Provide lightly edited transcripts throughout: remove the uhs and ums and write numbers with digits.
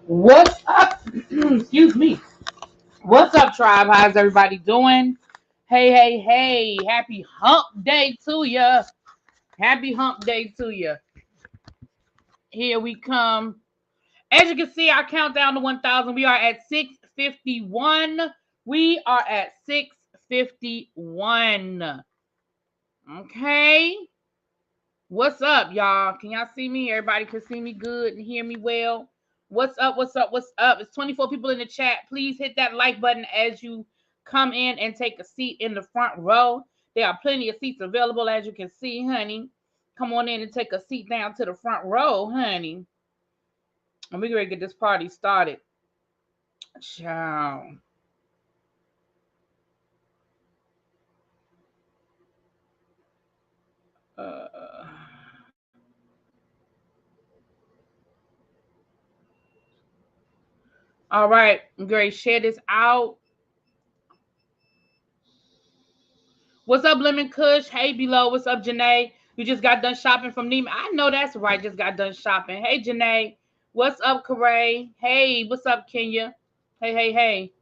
What's up? Excuse me. What's up, tribe? How's everybody doing? Hey, hey, hey. Happy hump day to ya. Happy hump day to ya. Here we come. As you can see, I count down to 1,000. We are at 651. We are at 651. Okay. What's up, y'all? Can y'all see me? Everybody can see me good and hear me well. What's up? What's up? What's up? It's 24 people in the chat. Please hit that like button as you come in and take a seat in the front row. There are plenty of seats available, as you can see, honey. Come on in and take a seat down to the front row, honey. And we're going to get this party started. Ciao. All right, I'm going to share this out. What's up, Lemon Kush? Hey, Below. What's up, Janae? You just got done shopping from Neiman. I know that's right. Just got done shopping. Hey, Janae. What's up, Karay? Hey, what's up, Kenya? Hey, hey, hey.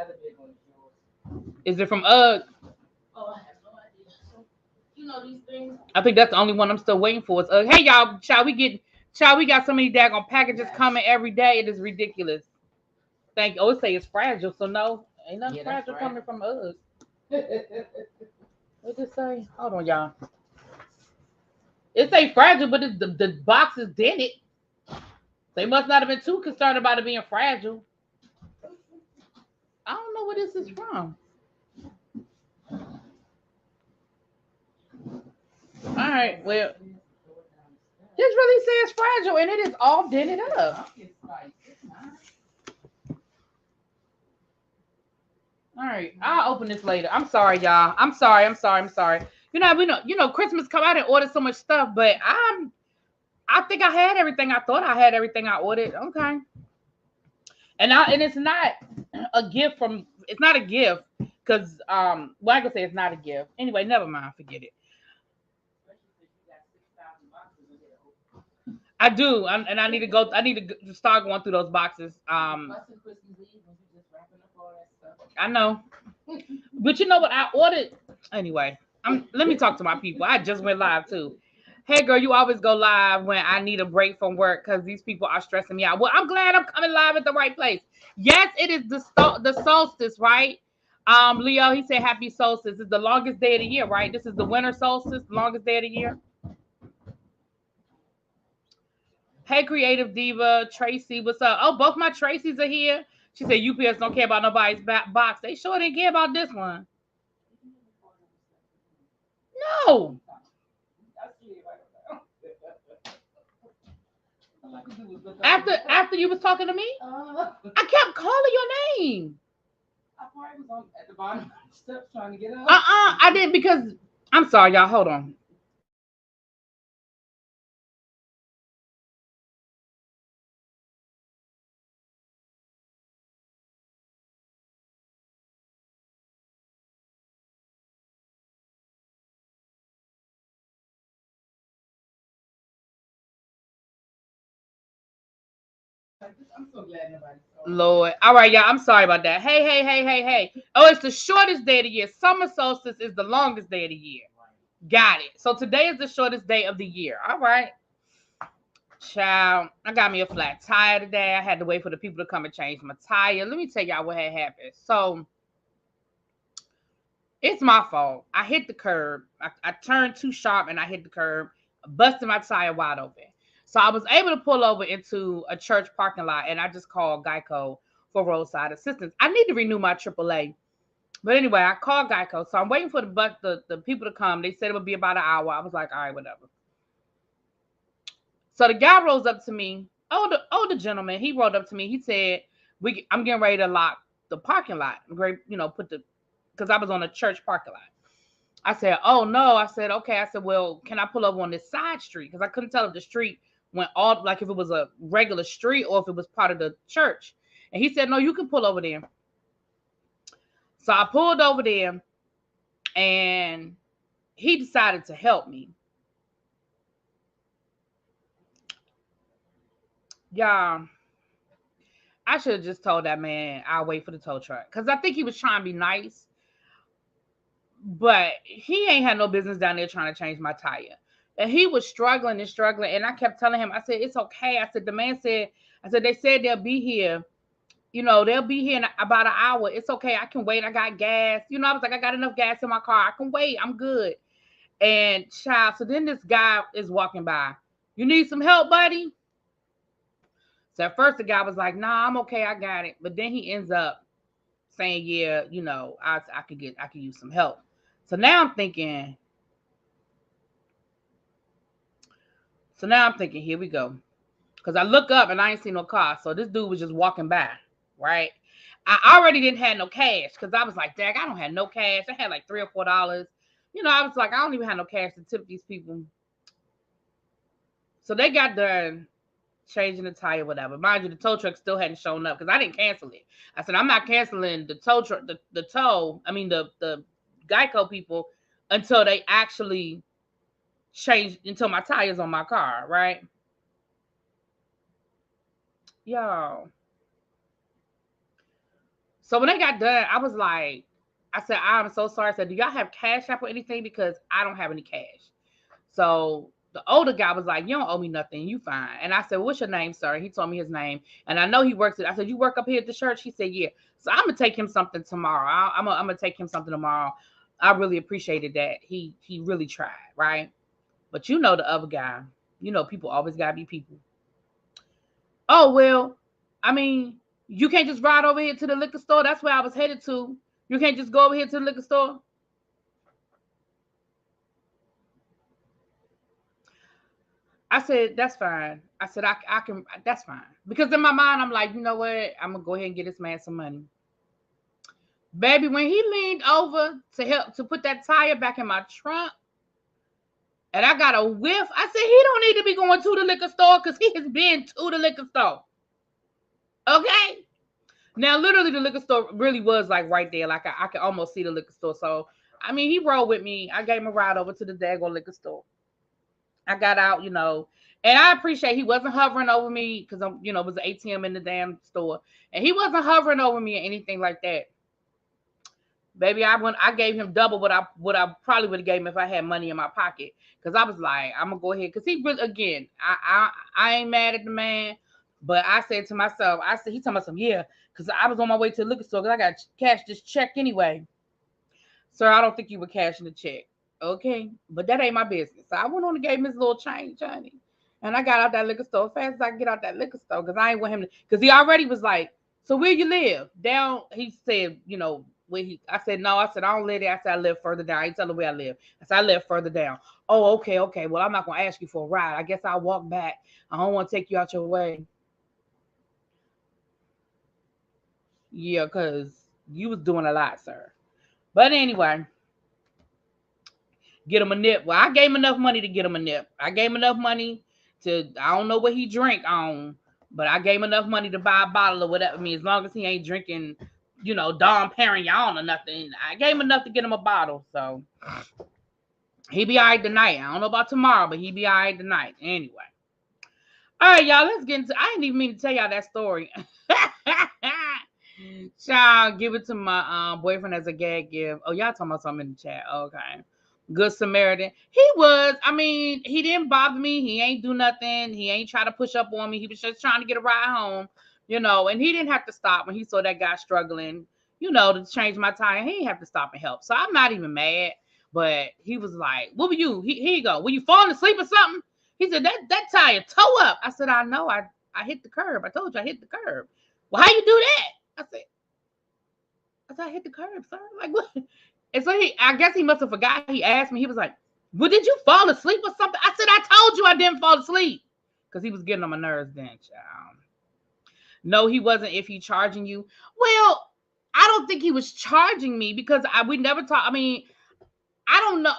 other big one is yours. Is it from UGG? Oh, I have no idea. So, you know these things. I think that's the only one I'm still waiting for. Is UGG. Hey y'all, we got so many daggone packages coming every day. It is ridiculous. Thank you. Oh, it say it's fragile, so no, ain't nothing fragile coming from UGG. What's it say? Hold on, y'all. It say fragile, but it's the box is dented. They must not have been too concerned about it being fragile. I don't know where this is from. All right, well, this really says fragile, and it is all dented up. All right, I'll open this later. I'm sorry, y'all. I'm sorry. You know, Christmas come out and order so much stuff, but I think I had everything. I thought I had everything I ordered. Okay. And it's not a gift from. It's not a gift because well, I can say it's not a gift. Anyway, never mind. Forget it. I do, and I need to go. I need to start going through those boxes. I know, but you know what? I ordered anyway. Let me talk to my people. I just went live too. Hey girl, you always go live when I need a break from work because these people are stressing me out. Well, I'm glad I'm coming live at the right place. Yes, it is the solstice, right? Leo, he said happy solstice. It's the longest day of the year, right? This is the winter solstice, the longest day of the year. Hey, Creative Diva, Tracy, what's up? Oh, both my Tracys are here. She said UPS don't care about nobody's box. They sure didn't care about this one. No. After you was talking to me, I kept calling your name. I probably was on at the bottom of the steps trying to get up. I didn't because I'm sorry, y'all. Hold on. I'm so glad nobody saw. Lord. All right, y'all. I'm sorry about that. Hey. Oh, it's the shortest day of the year. Summer solstice is the longest day of the year. Got it. So today is the shortest day of the year. All right. Child, I got me a flat tire today. I had to wait for the people to come and change my tire. Let me tell y'all what had happened. So it's my fault. I hit the curb. I turned too sharp and I hit the curb, busted my tire wide open. So I was able to pull over into a church parking lot and I just called Geico for roadside assistance. I need to renew my AAA. But anyway, I called Geico. So I'm waiting for the people to come. They said it would be about an hour. I was like, all right, whatever. So the guy rolls up to me. Older gentleman. He rolled up to me. He said, I'm getting ready to lock the parking lot. I'm going to put because I was on a church parking lot. I said, oh no. I said, okay. I said, well, can I pull over on this side street? Because I couldn't tell if the street went all, like if it was a regular street or if it was part of the church. And he said, no, you can pull over there. So I pulled over there and he decided to help me. Y'all, I should have just told that man I'll wait for the tow truck. Because I think he was trying to be nice. But he ain't had no business down there trying to change my tire. And he was struggling. And I kept telling him, I said, it's okay. I said, the man said, they said they'll be here. They'll be here in about an hour. It's okay. I can wait. I got gas. I was like, I got enough gas in my car. I can wait. I'm good. And child, so then this guy is walking by. You need some help, buddy? So at first the guy was like, nah, I'm okay. I got it. But then he ends up saying, yeah, I could use some help. So now I'm thinking, here we go. Because I look up and I ain't seen no car. So this dude was just walking by, right? I already didn't have no cash because I was like, dang, I don't have no cash. I had like $3 or $4. I was like, I don't even have no cash to tip these people. So they got done changing the tire, whatever. Mind you, the tow truck still hadn't shown up because I didn't cancel it. I said, I'm not canceling the tow truck, the Geico people until they actually change, until my tire's on my car, right? Y'all. So when they got done, I was like, I said, I'm so sorry. I said, do y'all have Cash App or anything? Because I don't have any cash. So the older guy was like, you don't owe me nothing. You fine. And I said, what's your name, sir? He told me his name. And I know he works at, I said, you work up here at the church? He said, yeah. So I'm going to take him something tomorrow. I'm going to take him something tomorrow. I really appreciated that. He really tried, right? But you know the other guy. You know people always got to be people. Oh, well, I mean, you can't just ride over here to the liquor store. That's where I was headed to. You can't just go over here to the liquor store. I said, that's fine. I said, I can, that's fine. Because in my mind, I'm like, you know what? I'm going to go ahead and get this man some money. Baby, when he leaned over to help to put that tire back in my trunk, and I got a whiff, I said, he don't need to be going to the liquor store because he has been to the liquor store. Okay? Now, literally, the liquor store really was like right there. Like, I could almost see the liquor store. So, I mean, he rode with me. I gave him a ride over to the daggone liquor store. I got out, you know, and I appreciate he wasn't hovering over me because I'm, you know, it was an ATM in the damn store, and he wasn't hovering over me or anything like that. Baby, I gave him double what I probably would have gave him if I had money in my pocket. Cause I was like, I'm gonna go ahead. Cause he really, again, I ain't mad at the man, but I said to myself, I said, he told me some, yeah, cause I was on my way to the liquor store because I got cash this check anyway. Sir, I don't think you were cashing the check. Okay, but that ain't my business. So I went on and gave him his little change, honey. And I got out that liquor store as fast as I could get out that liquor store because I ain't want him to, because he already was like, so where you live? Down, he said, you know, where he, I said, no, I said, I don't live there. I said, I live further down. I ain't tell him where I live. I said, I live further down. Oh, okay. Well, I'm not going to ask you for a ride. I guess I'll walk back. I don't want to take you out your way. Yeah, because you was doing a lot, sir. But anyway, get him a nip. Well, I gave him enough money to get him a nip. I gave him enough money to, I don't know what he drink on, but I gave him enough money to buy a bottle or whatever. I mean, as long as he ain't drinking, you know, Dom Perignon or nothing. I gave him enough to get him a bottle. So he be all right tonight. I don't know about tomorrow, but he be all right tonight. Anyway. All right, y'all, let's get into, I didn't even mean to tell y'all that story. Child, give it to my boyfriend as a gag gift. Oh, y'all talking about something in the chat. Okay. Good Samaritan. He was, I mean, he didn't bother me. He ain't do nothing. He ain't try to push up on me. He was just trying to get a ride home, you know, and he didn't have to stop when he saw that guy struggling, you know, to change my tire. He didn't have to stop and help. So I'm not even mad, but he was like, what were you? Here you go. Were you falling asleep or something? He said, that tire toe up. I said, I know. I hit the curb. I told you I hit the curb. Well, how you do that? I said, I hit the curb, sir. Like, what? And so I guess he must have forgot. He asked me, he was like, well, did you fall asleep or something? I said, I told you I didn't fall asleep. Because he was getting on my nerves then, child. No, he wasn't. If he charging you. Well, I don't think he was charging me because we never talked. I mean, I don't know.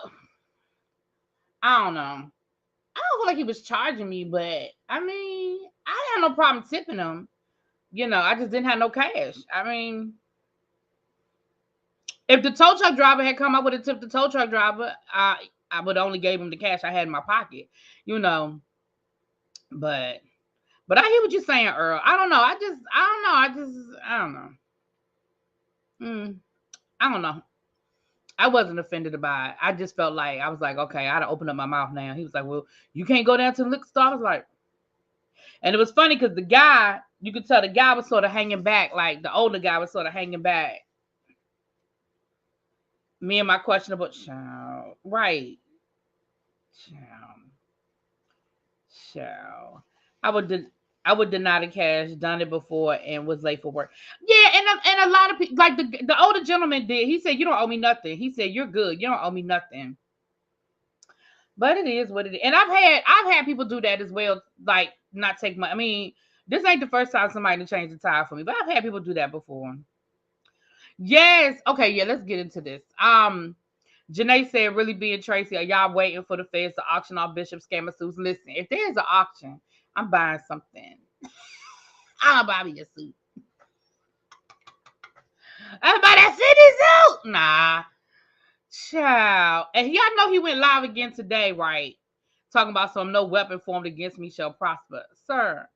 I don't know. I don't feel like he was charging me, but I mean, I had no problem tipping him. You know, I just didn't have no cash. I mean, if the tow truck driver had come, I would have tipped the tow truck driver. I would only gave him the cash I had in my pocket, you know. But I hear what you're saying, Earl. I don't know. I don't know. I don't know. I wasn't offended by it. I just felt like I was like, okay, I'd open up my mouth now. He was like, well, you can't go down to the liquor store. I was like, and it was funny because the guy, you could tell the guy was sort of hanging back, like the older guy was sort of hanging back. Me and my questionable child, right? Child. I would deny the cash, done it before, and was late for work. Yeah, and a lot of people, like the older gentleman did. He said, "You don't owe me nothing." He said, "You're good. You don't owe me nothing." But it is what it is. And I've had people do that as well, like not take money. I mean, this ain't the first time somebody changed the tire for me, but I've had people do that before. Yes. Okay. Yeah. Let's get into this. Janae said, really being Tracy, are y'all waiting for the feds to auction off Bishop scammer suits? Listen, if there's an auction, I'm buying something. I'll buy me a suit. I'll buy that city suit. Nah. Child. And y'all know he went live again today, right? Talking about some no weapon formed against me shall prosper. Sir.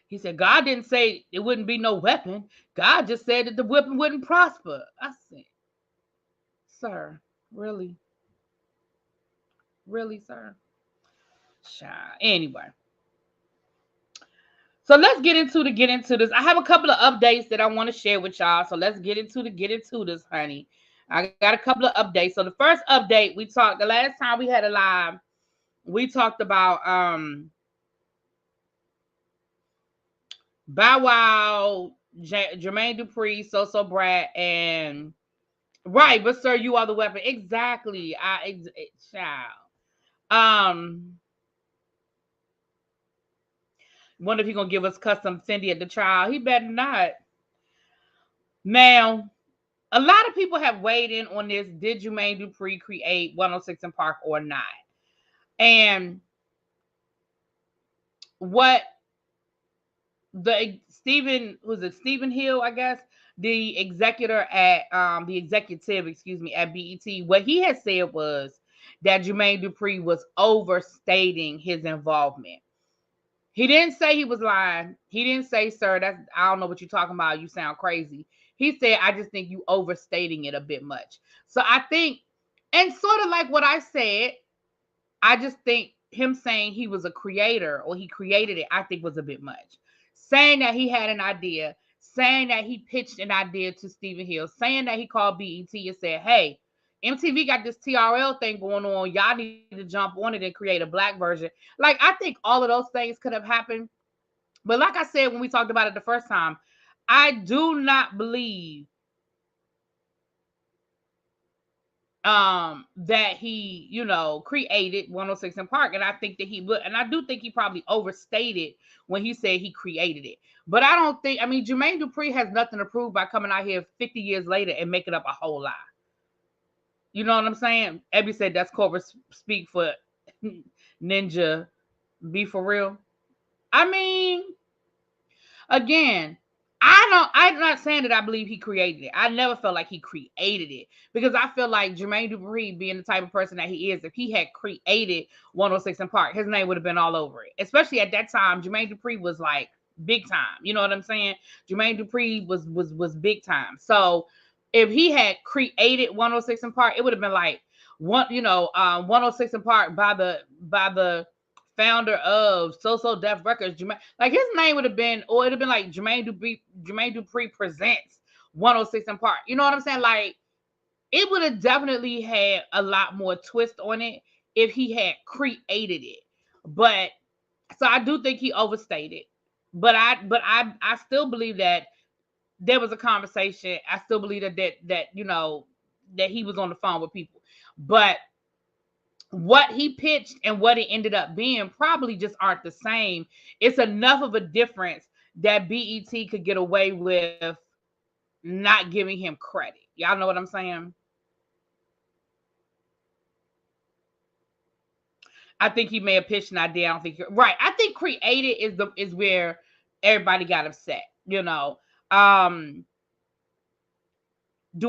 He said, God didn't say it wouldn't be no weapon. God just said that the weapon wouldn't prosper. I said, sir, really? Really, sir? Child. Anyway. So let's get into this. I have a couple of updates that I want to share with y'all. So let's get into this, honey. I got a couple of updates. So the first update, we talked the last time we had a live, we talked about Bow Wow, Jermaine Dupri, So Brat, and right, but sir, you are the weapon. Exactly. Child. Wonder if he gonna give us custom Cindy at the trial. He better not. Now, a lot of people have weighed in on this. Did Jermaine Dupri create 106 and Park or not? And what the Stephen Hill, I guess, the executive, at BET, what he had said was that Jermaine Dupri was overstating his involvement. He didn't say he was lying. He didn't say, sir, I don't know what you're talking about. You sound crazy. He said, I just think you overstating it a bit much. So I think, and sort of like what I said, I just think him saying he was a creator or he created it, I think was a bit much. Saying that he had an idea, saying that he pitched an idea to Stephen Hill, saying that he called BET and said, hey, MTV got this TRL thing going on. Y'all need to jump on it and create a black version. Like, I think all of those things could have happened. But like I said, when we talked about it the first time, I do not believe that he, created 106 and Park. And I think that he would, and I do think he probably overstated when he said he created it. But I don't think, Jermaine Dupri has nothing to prove by coming out here 50 years later and making up a whole lie. You know what I'm saying? Abby said that's corporate speak for Ninja. Be for real. Again, I'm not saying that I believe he created it. I never felt like he created it because I feel like Jermaine Dupri, being the type of person that he is, if he had created 106 and Park, his name would have been all over it. Especially at that time, Jermaine Dupri was like big time. You know what I'm saying? Jermaine Dupri was big time. So if he had created 106 and Park, it would have been like 106 and Park by the founder of So Def Records, Jermaine, like his name would have been, or it'd have been like Jermaine Dupri presents 106 and Park. You know what I'm saying? Like it would have definitely had a lot more twist on it if he had created it. But so I do think he overstated. But I still believe that there was a conversation. I still believe that that he was on the phone with people. But what he pitched and what it ended up being probably just aren't the same. It's enough of a difference that BET could get away with not giving him credit. Y'all know what I'm saying? I think he may have pitched an idea. I don't think right. I think created is where everybody got upset. Do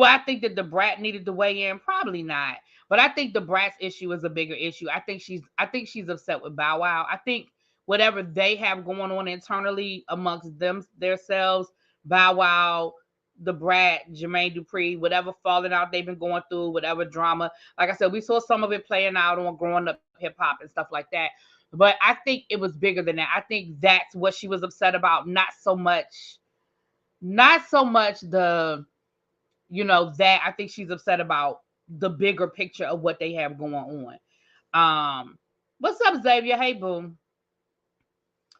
I think that the brat needed to weigh in? Probably not. But I think the brat's issue is a bigger issue. I think she's upset with Bow Wow. I think whatever they have going on internally amongst themselves, Bow Wow, the brat, Jermaine Dupri, whatever falling out they've been going through, whatever drama. Like I said, we saw some of it playing out on Growing Up Hip Hop and stuff like that. But I think it was bigger than that. I think that's what she was upset about. Not so much the that. I think she's upset about the bigger picture of what they have going on. What's up, Xavier? Hey, boom.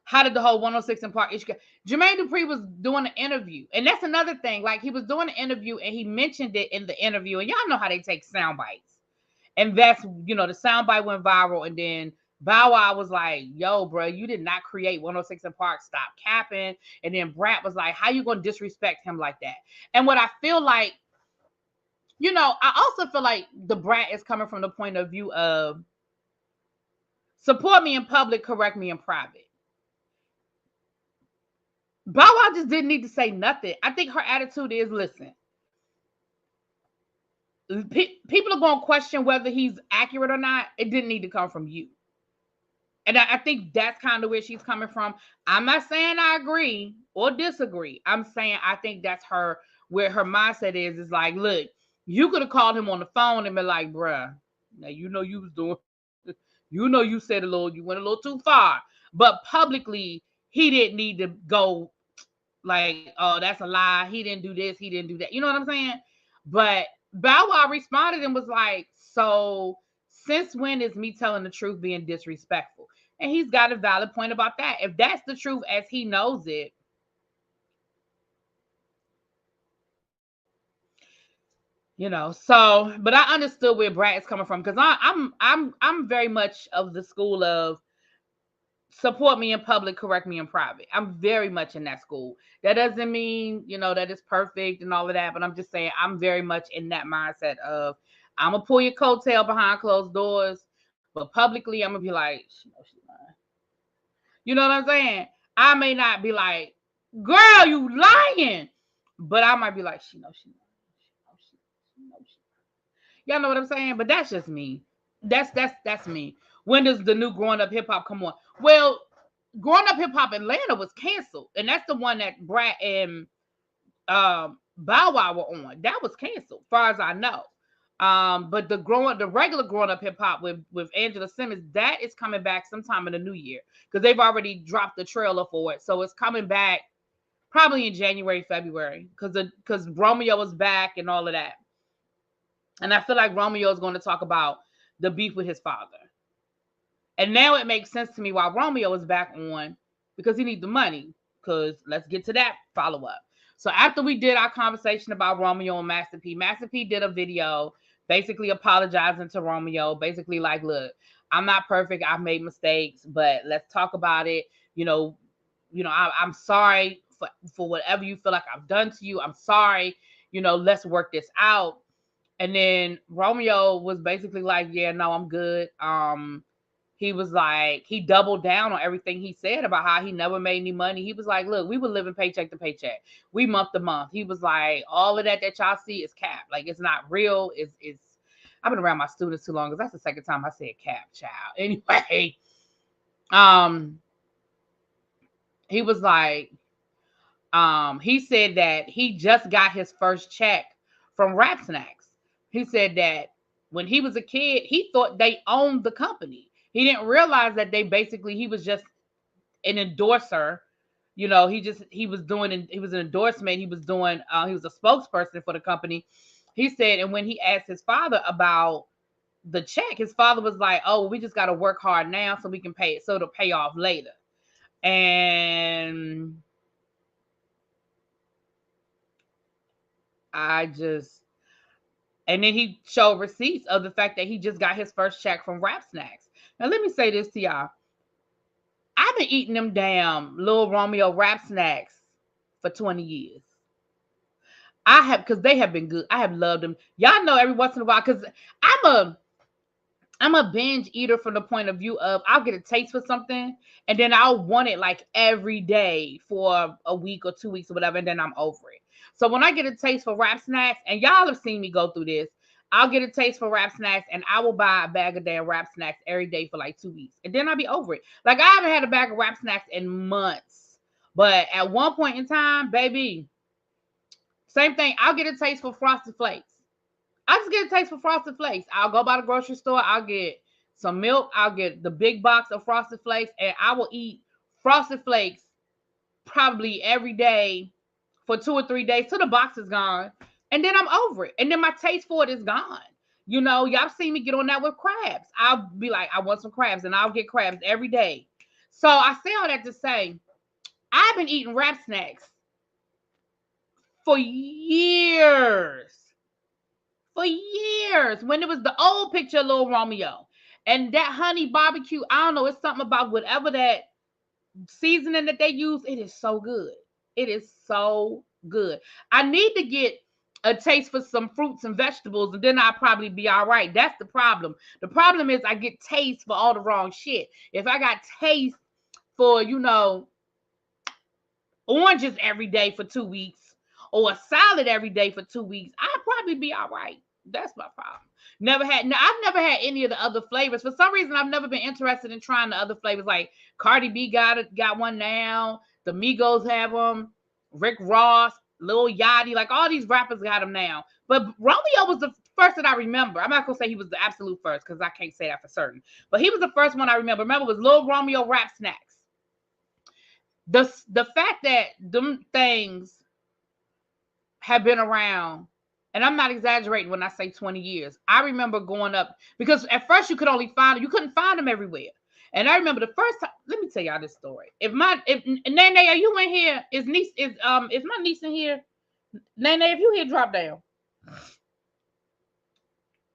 How did the whole 106 and Park issue go? Jermaine Dupri was doing an interview, and that's another thing. Like he was doing an interview, and he mentioned it in the interview, and y'all know how they take sound bites, and that's the sound bite went viral, and then Bow Wow was like, yo, bro, you did not create 106 and Park. Stop capping. And then Brat was like, how you going to disrespect him like that? And what I feel like, I also feel like the Brat is coming from the point of view of support me in public, correct me in private. Bow Wow just didn't need to say nothing. I think her attitude is, listen, people are going to question whether he's accurate or not. It didn't need to come from you. And I think that's kind of where she's coming from. I'm not saying I agree or disagree. I'm saying I think that's where her mindset is like, look, you could have called him on the phone and been like, bruh, now you know you was doing, you know you said you went a little too far. But publicly, he didn't need to go like, oh, that's a lie. He didn't do this. He didn't do that. You know what I'm saying? But Bow Wow responded and was like, so since when is me telling the truth being disrespectful? And he's got a valid point about that. If that's the truth as he knows it, you know. So, but I understood where Brad is coming from because I'm very much of the school of support me in public, correct me in private. I'm very much in that school. That doesn't mean, you know, that it's perfect and all of that, but I'm just saying I'm very much in that mindset of I'm gonna pull your coattail behind closed doors, but publicly I'm gonna be like, she knows she's lying. You know what I'm saying? I may not be like, girl, you lying, but I might be like, she knows she's lying. She knows she. Y'all know what I'm saying? But that's just me. That's me. When does the new growing up hip hop come on? Well, growing up hip hop Atlanta was canceled, and that's the one that Brat and Bow Wow were on. That was canceled, far as I know. But the regular growing up hip hop with Angela Simmons, that is coming back sometime in the new year because they've already dropped the trailer for it, so it's coming back probably in January, February, because Romeo is back and all of that. And I feel like Romeo is going to talk about the beef with his father. And now it makes sense to me why Romeo is back on because he needs the money. Because let's get to that follow up. So after we did our conversation about Romeo and Master P did a video basically apologizing to Romeo. Basically like, look, I'm not perfect. I've made mistakes, but let's talk about it. I'm sorry for whatever you feel like I've done to you. I'm sorry. Let's work this out. And then Romeo was basically like, yeah, no, I'm good. He was like, he doubled down on everything he said about how he never made any money. He was like, look, we were living paycheck to paycheck. We month to month. He was like, all of that y'all see is cap. Like, it's not real. It's I've been around my students too long because that's the second time I said cap, child. Anyway, he was like, he said that he just got his first check from Rap Snacks. He said that when he was a kid, he thought they owned the company. He didn't realize that he was just an endorser. He was an endorsement. He was a spokesperson for the company. He said, and when he asked his father about the check, his father was like, oh, we just got to work hard now so we can pay it, so it'll pay off later. And and then he showed receipts of the fact that he just got his first check from Rap Snacks. Now, let me say this to y'all. I've been eating them damn Lil Romeo Rap Snacks for 20 years. I have, because they have been good. I have loved them. Y'all know every once in a while, because I'm a binge eater from the point of view of I'll get a taste for something and then I'll want it like every day for a week or 2 weeks or whatever, and then I'm over it. So when I get a taste for Rap Snacks, and y'all have seen me go through this, I'll get a taste for Rap Snacks and I will buy a bag of damn Rap Snacks every day for like 2 weeks. And then I'll be over it. Like, I haven't had a bag of Rap Snacks in months. But at one point in time, baby, same thing. I'll get a taste for Frosted Flakes. I just get a taste for Frosted Flakes. I'll go by the grocery store. I'll get some milk. I'll get the big box of Frosted Flakes. And I will eat Frosted Flakes probably every day for 2 or 3 days till the box is gone. And then I'm over it. And then my taste for it is gone. Y'all seen me get on that with crabs. I'll be like, I want some crabs. And I'll get crabs every day. So I say all that to say, I've been eating Rap Snacks for years. For years. When it was the old picture of Lil Romeo. And that honey barbecue, I don't know, it's something about whatever that seasoning that they use. It is so good. It is so good. I need to get a taste for some fruits and vegetables, and then I'll probably be all right. That's the problem. The problem is I get taste for all the wrong shit. If I got taste for, oranges every day for 2 weeks or a salad every day for 2 weeks, I'd probably be all right. That's my problem. Never had. No, I've never had any of the other flavors. For some reason, I've never been interested in trying the other flavors. Like Cardi B got one now. The Migos have them. Rick Ross, Lil Yachty, like all these rappers got them now. But Romeo was the first that I remember. I'm not gonna say he was the absolute first because I can't say that for certain. But he was the first one I remember. Remember, it was Lil Romeo Rap Snacks. The fact that them things have been around, and I'm not exaggerating when I say 20 years. I remember going up because at first you couldn't find them everywhere. And I remember the first time. Let me tell y'all this story. If Nene, are you in here? Is my niece in here? Nene, if you here, drop down.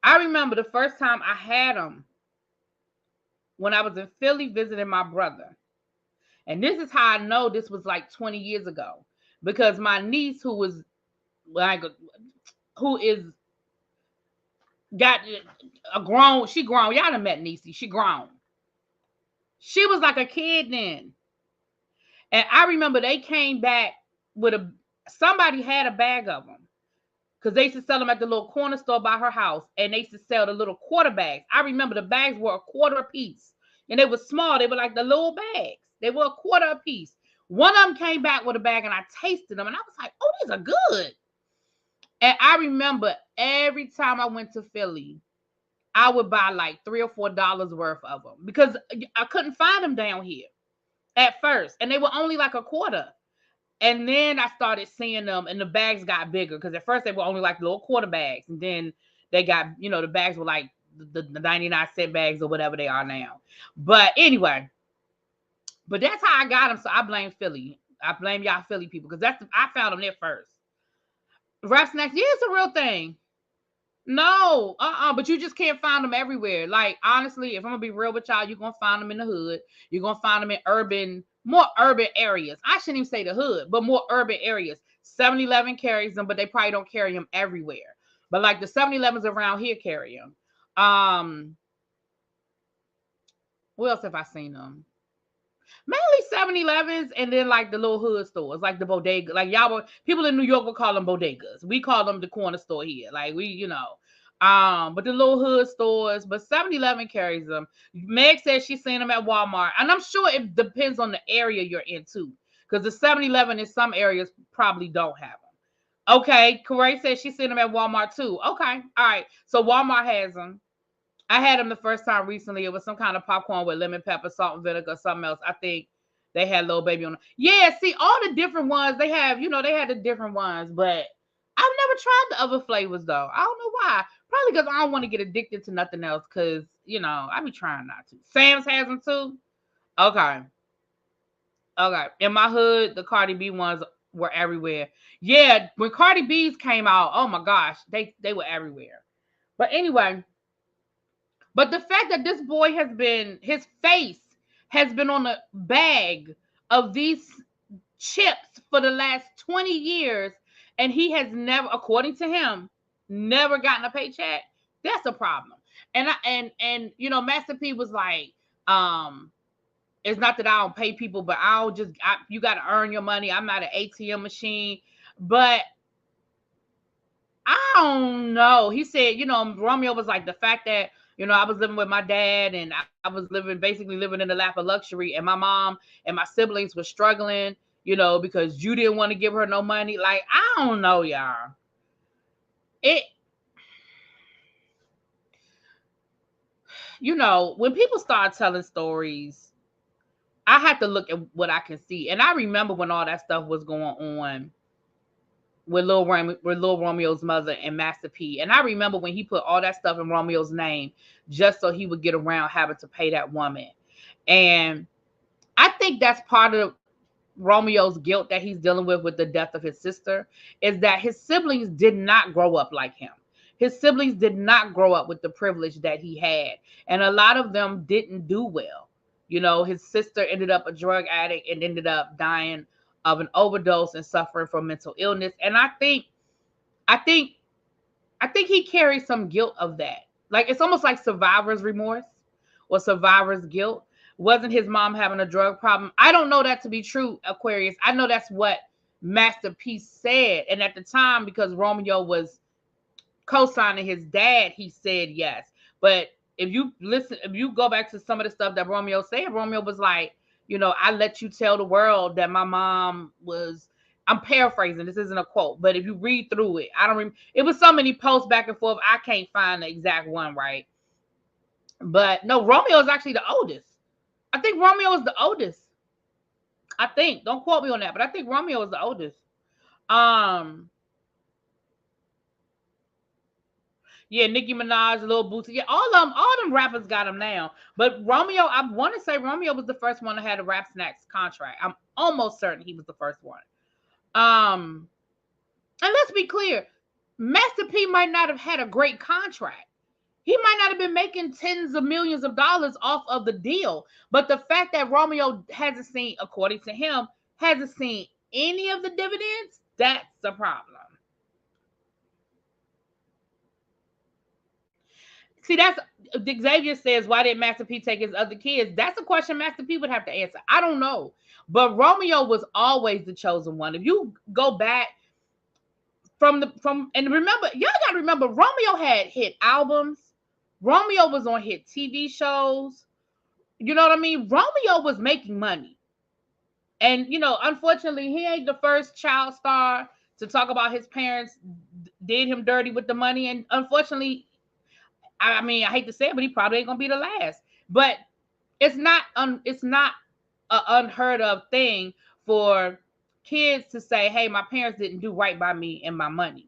I remember the first time I had them when I was in Philly visiting my brother. And this is how I know this was like 20 years ago. Because my niece, who is got a grown, she grown. Y'all done met Niecy. She grown. She was like a kid then. And I remember they came back with somebody had a bag of them. Because they used to sell them at the little corner store by her house. And they used to sell the little quarter bags. I remember the bags were a quarter a piece. And they were small. They were like the little bags. They were a quarter a piece. One of them came back with a bag and I tasted them. And I was like, oh, these are good. And I remember every time I went to Philly, I would buy like $3 or $4 worth of them. Because I couldn't find them down here at first. And they were only like a quarter. And then I started seeing them and the bags got bigger because at first they were only like little quarter bags. And then they got, the bags were like the 99-cent bags or whatever they are now. But anyway, that's how I got them. So I blame Philly. I blame y'all Philly people because I found them there first. Rap Snacks, yeah, it's a real thing. No, but you just can't find them everywhere. Like, honestly, if I'm going to be real with y'all, you're going to find them in the hood. You're going to find them in more urban areas. I shouldn't even say the hood, but more urban areas. 7-Eleven carries them, but they probably don't carry them everywhere. But like the 7-Elevens around here carry them. Where else have I seen them? Mainly 7-Elevens and then like the little hood stores, like the bodega. Like people in New York will call them bodegas. We call them the corner store here. Like but the little hood stores, but 7-Eleven carries them. Meg says she's seen them at Walmart. And I'm sure it depends on the area you're in too. Because the 7-Eleven in some areas probably don't have them. Okay, Corey says she's seen them at Walmart too. Okay, all right. So Walmart has them. I had them the first time recently. It was some kind of popcorn with lemon pepper, salt and vinegar, something else. I think they had Lil Baby on them. Yeah, see, all the different ones they have, they had the different ones, but I've never tried the other flavors though. I don't know why. Probably because I don't want to get addicted to nothing else because, I be trying not to. Sam's has them too? Okay. In my hood, the Cardi B ones were everywhere. Yeah, when Cardi B's came out, oh my gosh, they were everywhere. But anyway, but the fact that this boy his face has been on the bag of these chips for the last 20 years, and he has never, according to him, never gotten a paycheck, that's a problem. And Master P was like, it's not that I don't pay people, but you got to earn your money. I'm not an ATM machine. But I don't know. He said, Romeo was like the fact that, I was living with my dad and I was basically living in the lap of luxury, and my mom and my siblings were struggling, because you didn't want to give her no money. Like, I don't know, y'all. When people start telling stories, I have to look at what I can see. And I remember when all that stuff was going on with Lil Romeo's mother and Master P. And I remember when he put all that stuff in Romeo's name just so he would get around having to pay that woman. And I think that's part of Romeo's guilt that he's dealing with the death of his sister, is that his siblings did not grow up like him. His siblings did not grow up with the privilege that he had. And a lot of them didn't do well. His sister ended up a drug addict and ended up dying of an overdose and suffering from mental illness. And I think he carries some guilt of that. Like, it's almost like survivor's remorse or survivor's guilt. Wasn't his mom having a drug problem? I don't know that to be true, Aquarius. I know that's what Master P said. And at the time, because Romeo was co-signing his dad, he said yes. But if you go back to some of the stuff that Romeo said, Romeo was like, I let you tell the world that my mom was. I'm paraphrasing. This isn't a quote, but if you read through it, I don't. It was so many posts back and forth. I can't find the exact one, right? But no, Romeo is actually the oldest. I think Romeo is the oldest. I think. Don't quote me on that, but I think Romeo is the oldest. Yeah, Nicki Minaj, Lil Boosie. Yeah, all them rappers got them now. But Romeo, I want to say Romeo was the first one to have a Rap Snacks contract. I'm almost certain he was the first one. And let's be clear, Master P might not have had a great contract. He might not have been making tens of millions of dollars off of the deal. But the fact that Romeo hasn't seen, according to him, hasn't seen any of the dividends, that's the problem. See, that's Xavier says, why did Master P take his other kids? That's a question Master P would have to answer. I don't know. But Romeo was always the chosen one. If you go back and remember, y'all gotta remember, Romeo had hit albums. Romeo was on hit TV shows. You know what I mean? Romeo was making money. And unfortunately, he ain't the first child star to talk about his parents did him dirty with the money. And unfortunately, I mean, I hate to say it, but he probably ain't gonna be the last. But it's not an unheard of thing for kids to say, "Hey, my parents didn't do right by me and my money."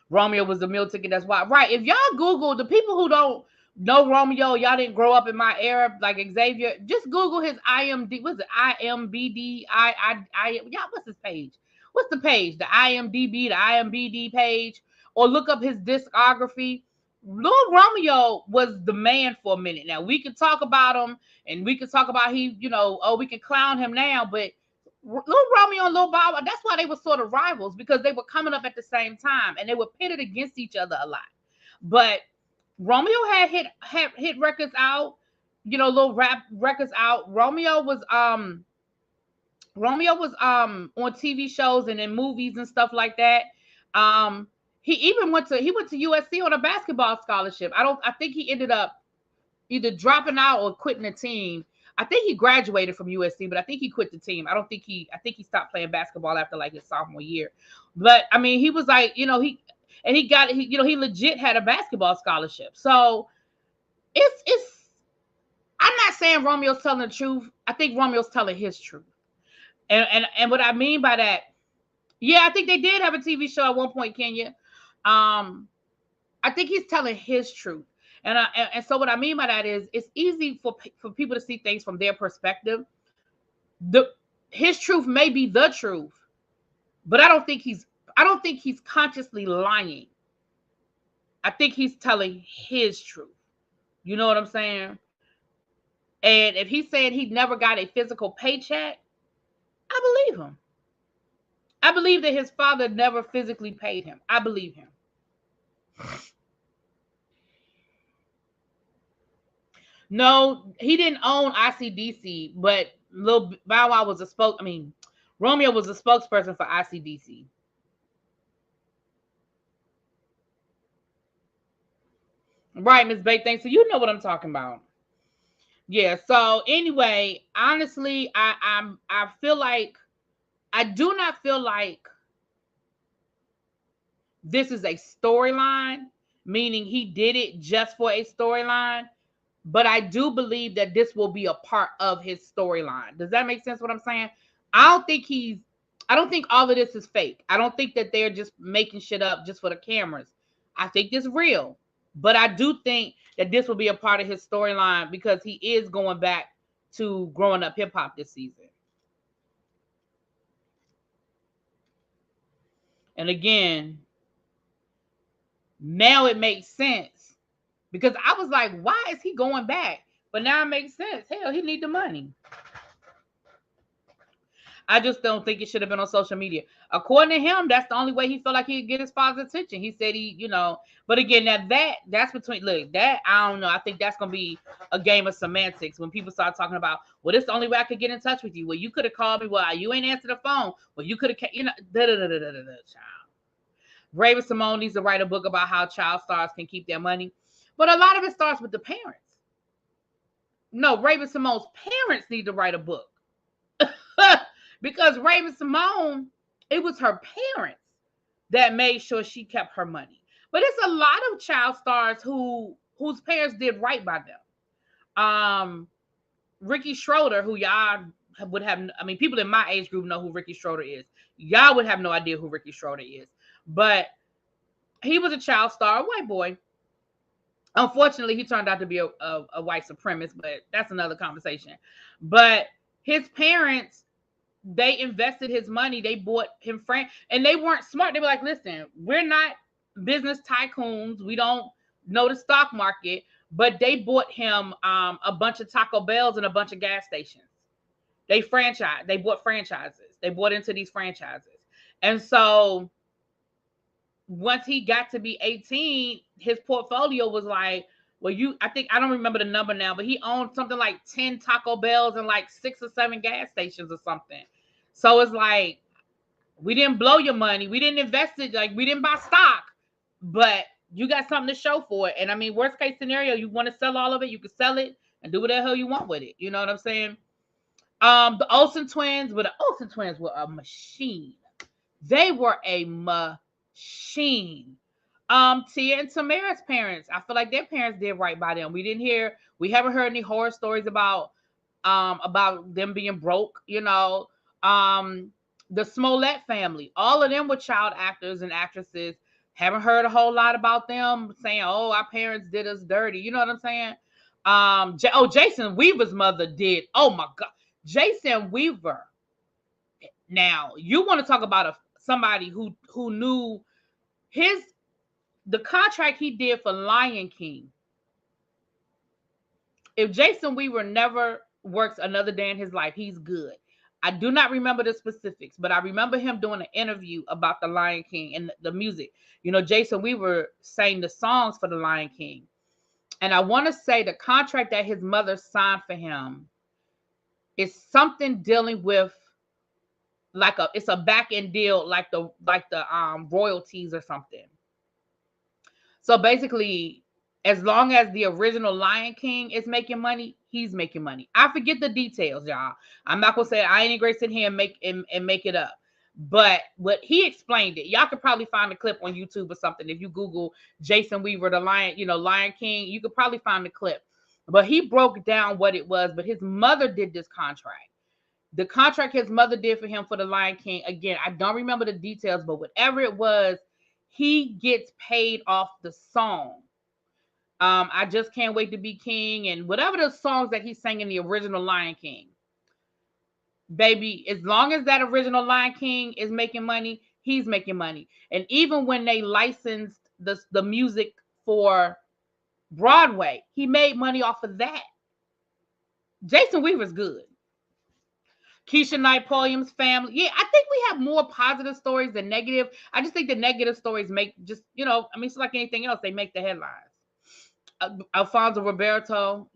Romeo was the meal ticket. That's why, right? If y'all Google, the people who don't know Romeo, y'all didn't grow up in my era, like Xavier, just Google his IMD. What's it? IMBD. Yeah. What's his page? What's the page? The IMDb, the IMBD page, or look up his discography. Lil Romeo was the man for a minute. Now we can talk about him, and we can talk about we can clown him now, but Lil Romeo and Lil Bow Wow, that's why they were sort of rivals, because they were coming up at the same time and they were pitted against each other a lot. But Romeo had hit records out, little rap records out. Romeo was on TV shows and in movies and stuff like that. He even went to USC on a basketball scholarship. I think he ended up either dropping out or quitting the team. I think he graduated from USC, but I think he quit the team. I think he stopped playing basketball after like his sophomore year. But I mean, he was like, he legit had a basketball scholarship. So it's I'm not saying Romeo's telling the truth. I think Romeo's telling his truth. And what I mean by that, yeah, I think they did have a TV show at one point, Kenya. I think he's telling his truth. And so what I mean by that is, it's easy for people to see things from their perspective. His truth may be the truth, but I don't think he's consciously lying. I think he's telling his truth. You know what I'm saying? And if he's saying he never got a physical paycheck, I believe him. I believe that his father never physically paid him. I believe him. No, he didn't own ICDC, but Lil Bow Wow was Romeo was a spokesperson for ICDC. Right, Miss Bay, thanks. So you know what I'm talking about. Yeah, so anyway, honestly, I feel like I do not feel like this is a storyline, meaning he did it just for a storyline. But I do believe that this will be a part of his storyline. Does that make sense what I'm saying? I don't think all of this is fake. I don't think that they're just making shit up just for the cameras. I think this is real. But I do think that this will be a part of his storyline, because he is going back to growing up hip hop this season. And again, now it makes sense, because I was like, why is he going back? But now it makes sense. Hell, he need the money. I just don't think it should have been on social media. According to him, that's the only way he felt like he'd get his father's attention. He said but again, that's between, look, that, I don't know. I think that's going to be a game of semantics when people start talking about, well, this is the only way I could get in touch with you. Well, you could have called me. Well, you ain't answered the phone. Well, you could have, child. Raven-Symoné needs to write a book about how child stars can keep their money. But a lot of it starts with the parents. No, Raven-Symoné's parents need to write a book. Because Raven-Symoné, it was her parents that made sure she kept her money. But it's a lot of child stars whose parents did right by them. Ricky Schroeder, who y'all would have, I mean, people in my age group know who Ricky Schroeder is. Y'all would have no idea who Ricky Schroeder is. But he was a child star, a white boy. Unfortunately, he turned out to be a white supremacist, but that's another conversation. But his parents, they invested his money. They bought him and they weren't smart. They were like, listen, we're not business tycoons. We don't know the stock market, but they bought him a bunch of Taco Bells and a bunch of gas stations. They bought franchises. They bought into these franchises. And so once he got to be 18, his portfolio was like, well, I don't remember the number now, but he owned something like 10 Taco Bells and like 6 or 7 gas stations or something. So it's like, we didn't blow your money. We didn't invest it. Like, we didn't buy stock, but you got something to show for it. And I mean, worst case scenario, you want to sell all of it, you can sell it and do whatever the hell you want with it. You know what I'm saying? The Olsen twins, but the Olsen twins were a machine. They were a machine. Tia and Tamara's parents, I feel like their parents did right by them. We haven't heard any horror stories about them being broke, you know. The Smollett family, all of them were child actors and actresses. Haven't heard a whole lot about them saying, oh, our parents did us dirty. You know what I'm saying? Jason Weaver's mother did. Oh my God. Jason Weaver. Now, you want to talk about somebody who knew the contract he did for Lion King. If Jason Weaver never works another day in his life, he's good. I do not remember the specifics, but I remember him doing an interview about the Lion King and the music. You know, Jason Weaver sang the songs for the Lion King. And I want to say the contract that his mother signed for him is something dealing with it's a back end deal, like the royalties or something. So basically, as long as the original Lion King is making money, he's making money. I forget the details, y'all. I'm not gonna say I ain't gonna sit here and make it up. But what he explained it, y'all could probably find a clip on YouTube or something. If you Google Jason Weaver, the Lion King, you could probably find the clip. But he broke down what it was. But his mother did this contract. The contract his mother did for him for the Lion King, again, I don't remember the details, but whatever it was, he gets paid off the song. I Just Can't Wait to Be King, and whatever the songs that he sang in the original Lion King. Baby, as long as that original Lion King is making money, he's making money. And even when they licensed the music for Broadway, he made money off of that. Jason Weaver's good. Keisha Knight Pulliam's family. Yeah, I think we have more positive stories than negative. I just think the negative stories make it's like anything else. They make the headlines. Alfonso Ribeiro.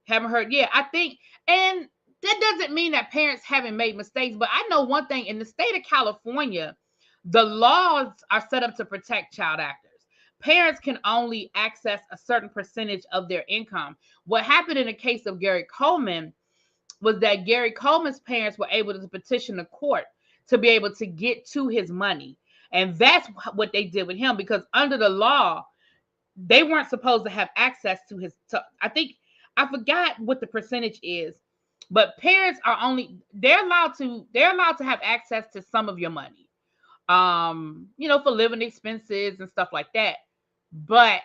Haven't heard. Yeah, I think, and that doesn't mean that parents haven't made mistakes, but I know one thing. In the state of California, the laws are set up to protect child actors. Parents can only access a certain percentage of their income. What happened in the case of Gary Coleman was that Gary Coleman's parents were able to petition the court to be able to get to his money. And that's what they did with him, because under the law, they weren't supposed to have access to I forgot what the percentage is, but parents are they're allowed to have access to some of your money, for living expenses and stuff like that. But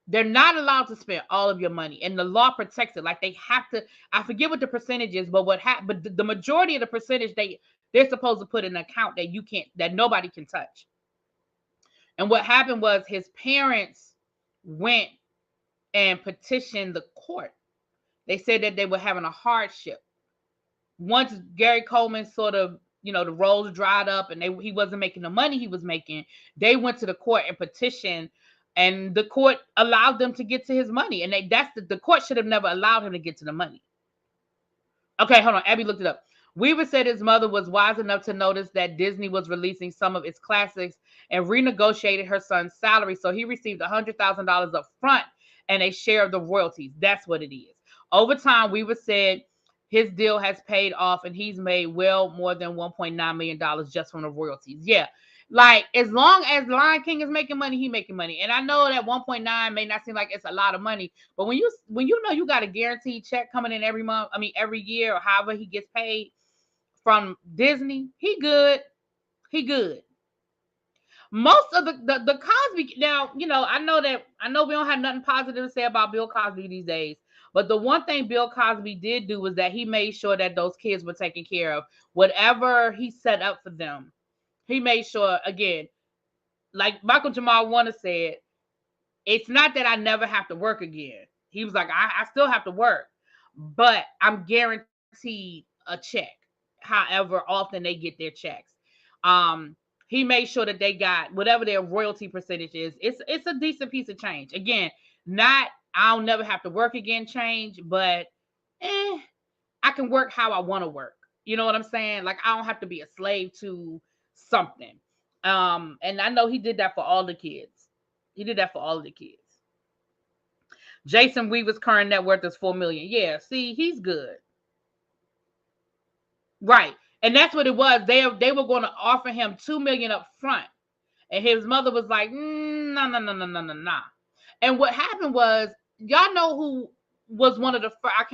they're not allowed to spend all of your money, and the law protects it. Like, they have to. I forget what the percentage is, but but the majority of the percentage they're supposed to put in an account that nobody can touch. And what happened was his parents went and petitioned the court. They said that they were having a hardship. Once Gary Coleman sort of, the roles dried up and he wasn't making the money he was making, they went to the court and petitioned. And the court allowed them to get to his money. And the court should have never allowed him to get to the money. Okay, hold on. Abby looked it up. Weaver said his mother was wise enough to notice that Disney was releasing some of its classics and renegotiated her son's salary, so he received $100,000 up front and a share of the royalties. That's what it is. Over time, Weaver said his deal has paid off and he's made well more than $1.9 million just from the royalties. Yeah. Like, as long as Lion King is making money, he making money. And I know that 1.9 may not seem like it's a lot of money, but when you know you got a guaranteed check coming in every month, every year, or however he gets paid from Disney, he good. He good. Most of the Cosby, now, I know we don't have nothing positive to say about Bill Cosby these days, but the one thing Bill Cosby did do was that he made sure that those kids were taken care of. Whatever he set up for them, he made sure, again, like Michael Jamal Warner said, it's not that I never have to work again. He was like, I still have to work, but I'm guaranteed a check, however often they get their checks. He made sure that they got whatever their royalty percentage is. It's a decent piece of change. Again, not I'll never have to work again change, but I can work how I want to work. You know what I'm saying? Like, I don't have to be a slave to something. And I know he did that for all the kids. He did that for all of the kids. Jason Weaver's current net worth is $4 million. Yeah, see, he's good. Right. And that's what it was. They were going to offer him $2 million up front. And his mother was like, no. And what happened was, y'all know who was one of the first, I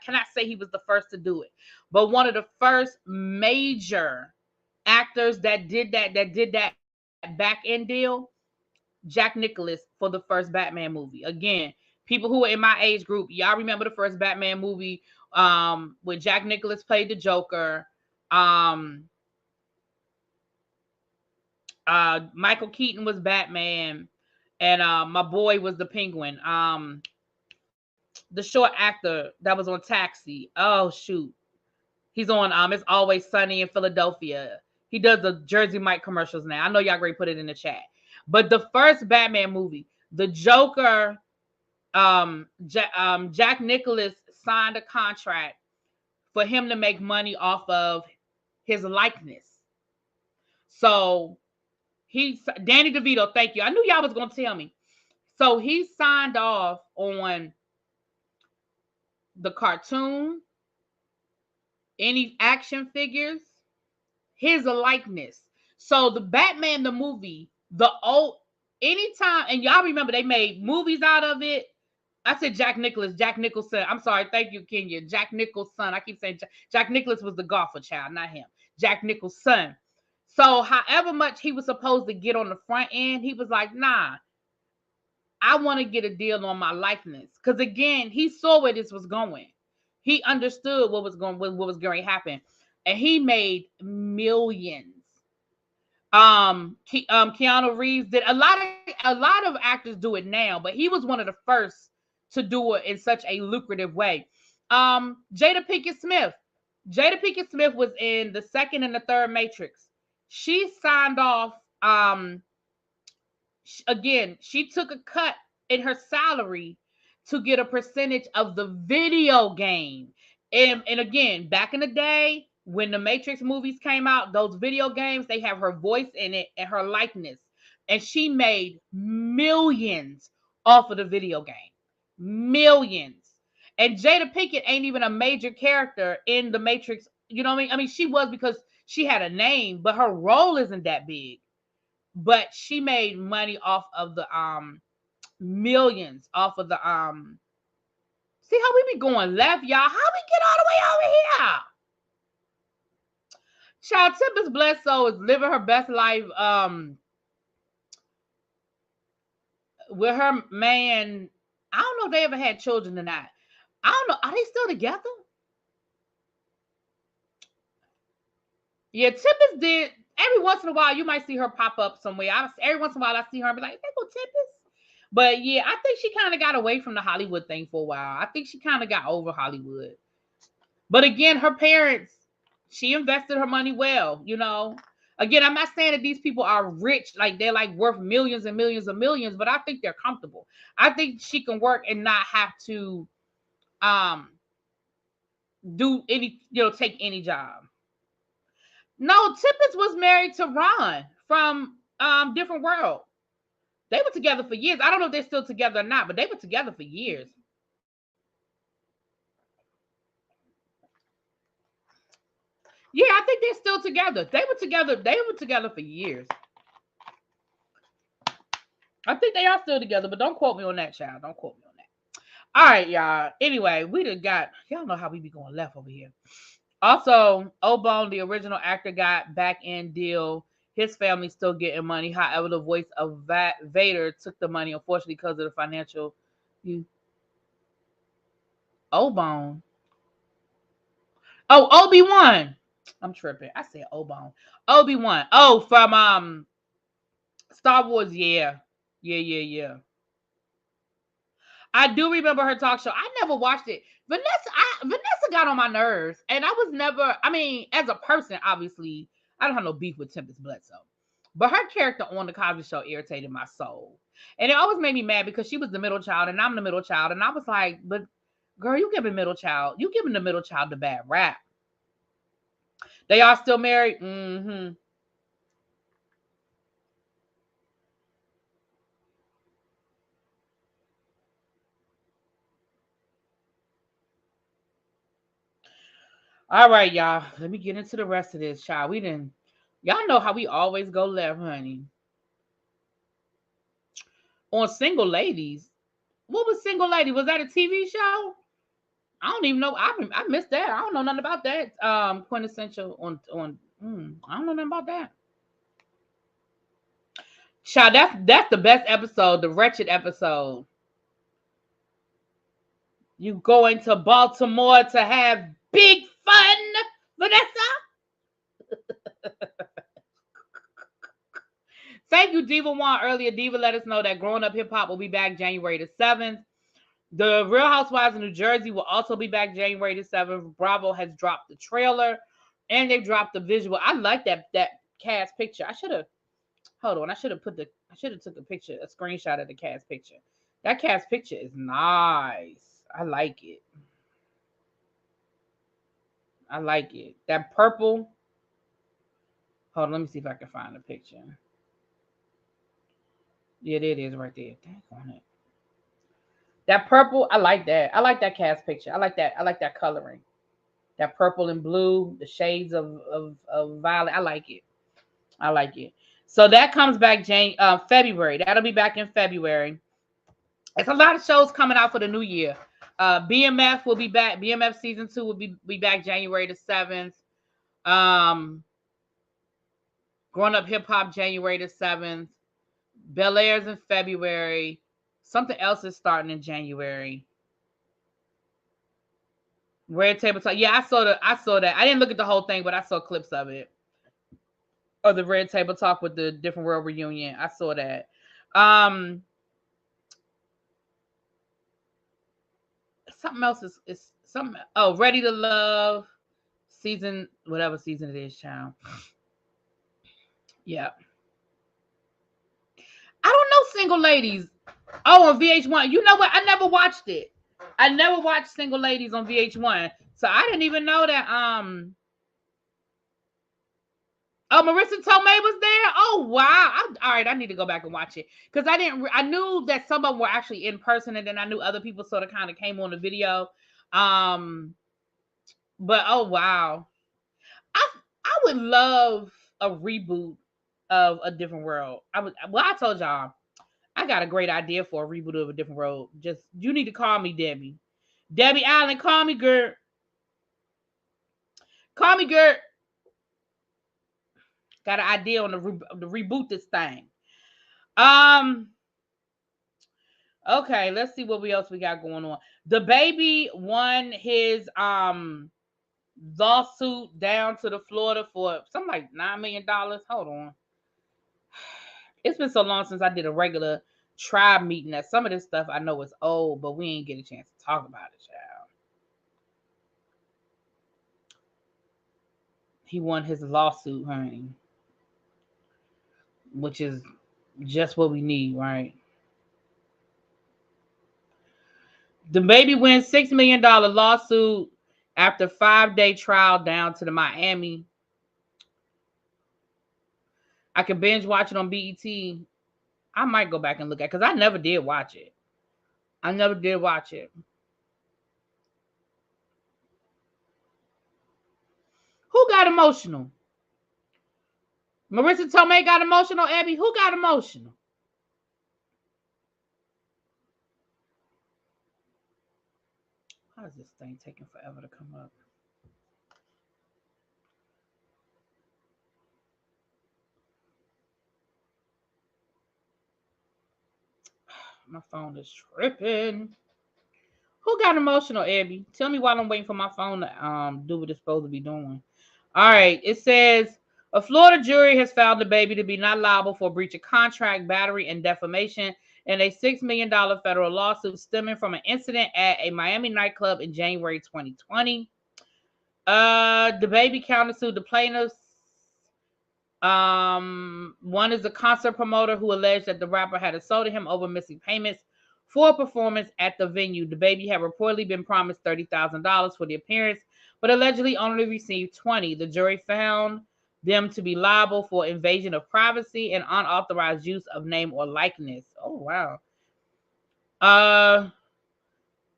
cannot say he was the first to do it, but one of the first major actors that did that back end deal, Jack Nicklaus, for the first Batman movie. Again, people who are in my age group, y'all remember the first Batman movie when Jack Nicklaus played the Joker. Michael Keaton was Batman, and my boy was the Penguin. The short actor that was on Taxi. Oh shoot, he's on It's Always Sunny in Philadelphia. He does the Jersey Mike commercials now. I know y'all great put it in the chat. But the first Batman movie, the Joker, Jack Nicklaus signed a contract for him to make money off of his likeness. So Danny DeVito, thank you. I knew y'all was gonna tell me. So he signed off on the cartoon, any action figures, his likeness. So the Batman, the movie, anytime, and y'all remember they made movies out of it. I said Jack Nicholson. I'm sorry. Thank you, Kenya. Jack Nicholson. I keep saying Jack Nicklaus was the golfer child, not him. Jack Nicholson. So however much he was supposed to get on the front end, he was like, nah, I want to get a deal on my likeness. Because again, he saw where this was going. He understood what was going to happen. And he made millions. Keanu Reeves did a lot of actors do it now, but he was one of the first to do it in such a lucrative way. Jada Pinkett Smith was in the second and the third Matrix. She signed off. Again, she took a cut in her salary to get a percentage of the video game. And again, back in the day, when the Matrix movies came out, those video games, they have her voice in it and her likeness. And she made millions off of the video game. Millions. And Jada Pinkett ain't even a major character in the Matrix. You know what I mean? She was because she had a name, but her role isn't that big. But she made money off of the millions off of the see how we be going left, y'all? How we get all the way over here? Child, Tempest Bledsoe is living her best life with her man. I don't know if they ever had children or not. I don't know. Are they still together? Yeah, Tempest did. Every once in a while, you might see her pop up somewhere. Every once in a while, I see her and be like, there go Tempest. But yeah, I think she kind of got away from the Hollywood thing for a while. I think she kind of got over Hollywood. But again, her parents, she invested her money well, you know. Again, I'm not saying that these people are rich, like they're like worth millions and millions and millions, but I think they're comfortable. I think she can work and not have to do any, take any job. No, Tempest was married to Ron from Different World. They were together for years. I don't know if they're still together or not, but they were together for years. Yeah, I think they're still together. They were together for years. I think they are still together, but don't quote me on that, child. Don't quote me on that. All right, y'all. Anyway, we done got, y'all know how we be going left over here. Also, Obone, the original actor, got back end deal. His family still getting money. However, the voice of Vader took the money, unfortunately, because of the financial. Obone. Oh, Obi-Wan. I'm tripping. I said Obone. Obi-Wan. Oh, from Star Wars. Yeah. Yeah. I do remember her talk show. I never watched it. Vanessa got on my nerves, and I was never. I mean, as a person, obviously, I don't have no beef with Tempest Bledsoe, but her character on the Cosby Show irritated my soul, and it always made me mad because she was the middle child, and I'm the middle child, and I was like, but girl, you giving the middle child the bad rap. They are still married. Mm-hmm. All right, y'all. Let me get into the rest of this, child. Y'all know how we always go left, honey. On Single Ladies. What was Single Lady? Was that a TV show? I don't even know. I missed that. I don't know nothing about that. Quintessential on. I don't know nothing about that. Child, that's the best episode. The wretched episode. You going to Baltimore to have big fun, Vanessa? Thank you, Diva One. Earlier, Diva let us know that Growing Up Hip Hop will be back January the 7th. The Real Housewives of New Jersey will also be back January the 7th. Bravo has dropped the trailer and they've dropped the visual. I like that cast picture. I should have took a picture, a screenshot of the cast picture. That cast picture is nice. I like it. That purple. Hold on, let me see if I can find a picture. Yeah, there it is right there. Dang on it. That purple, I like that. I like that cast picture. I like that coloring. That purple and blue, the shades of violet. I like it. So that comes back February. That'll be back in February. It's a lot of shows coming out for the new year. BMF will be back. BMF season 2 will be back January the 7th. Growing Up Hip Hop January the 7th. Bel Air's in February. Something else is starting in January. Red Table Talk. Yeah, I saw that. I didn't look at the whole thing, but I saw clips of it. Or the Red Table Talk with the Different World reunion. I saw that. Something else is something. Oh, Ready to Love season, whatever season it is, child. Yeah. I don't know Single Ladies. Oh, on VH1. You know what? I never watched it. I never watched Single Ladies on VH1. So I didn't even know that Oh, Marissa Tomei was there. Oh wow! All right, I need to go back and watch it because I knew that some of them were actually in person, and then I knew other people sort of kind of came on the video. But oh wow, I would love a reboot of A Different World. I told y'all I got a great idea for a reboot of A Different World. Just you need to call me Debbie. Debbie Allen, call me girl. Call me girl. Got an idea on the reboot this thing. Okay, let's see what else we got going on. Dababy won his lawsuit down to the Florida for something like $9 million. Hold on. It's been so long since I did a regular tribe meeting that some of this stuff I know is old, but we ain't get a chance to talk about it, child. He won his lawsuit, honey. Which is just what we need, right? Dababy wins $6 million lawsuit After 5-day trial down to the Miami. I can binge watch it on BET. I might go back and look at it because I never did watch it. I never did watch it. Who got emotional? Marissa Tomei got emotional, Abby? Who got emotional? Why is this thing taking forever to come up? My phone is tripping. Who got emotional, Abby? Tell me while I'm waiting for my phone to do what it's supposed to be doing. All right. It says a Florida jury has found Dababy to be not liable for breach of contract, battery, and defamation in a $6 million federal lawsuit stemming from an incident at a Miami nightclub in January 2020. Dababy countersued the plaintiffs. One is a concert promoter who alleged that the rapper had assaulted him over missing payments for a performance at the venue. Dababy had reportedly been promised $30,000 for the appearance, but allegedly only received $20,000. The jury found them to be liable for invasion of privacy and unauthorized use of name or likeness. Oh wow.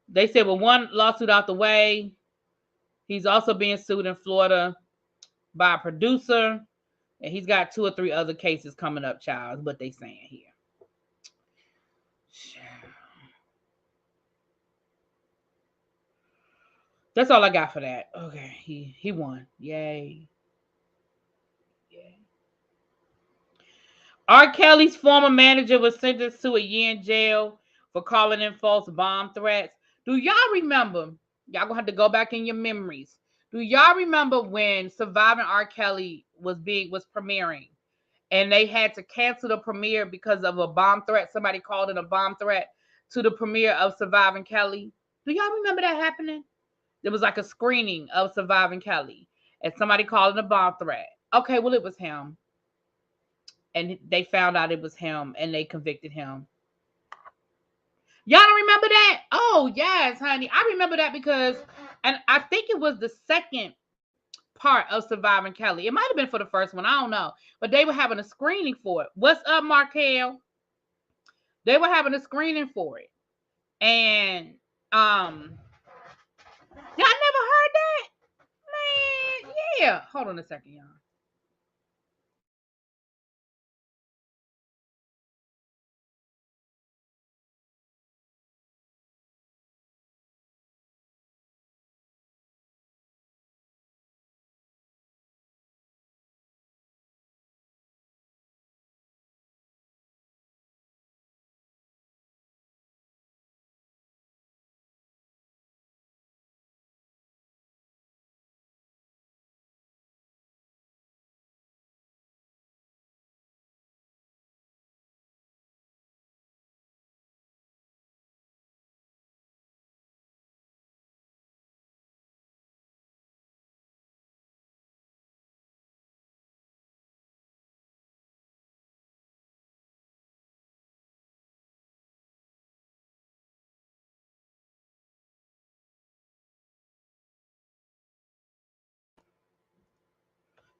They said with one lawsuit out the way, he's also being sued in Florida by a producer. And he's got 2 or 3 other cases coming up, child, is what they saying here. That's all I got for that. Okay, he won. Yay. Yay. R. Kelly's former manager was sentenced to a year in jail for calling in false bomb threats. Do y'all remember? Y'all gonna have to go back in your memories. Do y'all remember when Surviving R. Kelly was premiering? And they had to cancel the premiere because of a bomb threat. Somebody called it a bomb threat to the premiere of Surviving Kelly. Do y'all remember that happening? There was like a screening of Surviving Kelly, and somebody called it a bomb threat. Okay, well, it was him. And they found out it was him, and they convicted him. Y'all don't remember that? Oh, yes, honey. I remember that because, and I think it was the second part of Surviving Kelly. It might have been for the first one. I don't know. But they were having a screening for it. What's up, Markel? They were having a screening for it. And y'all never heard that? Man, yeah. Hold on a second, y'all.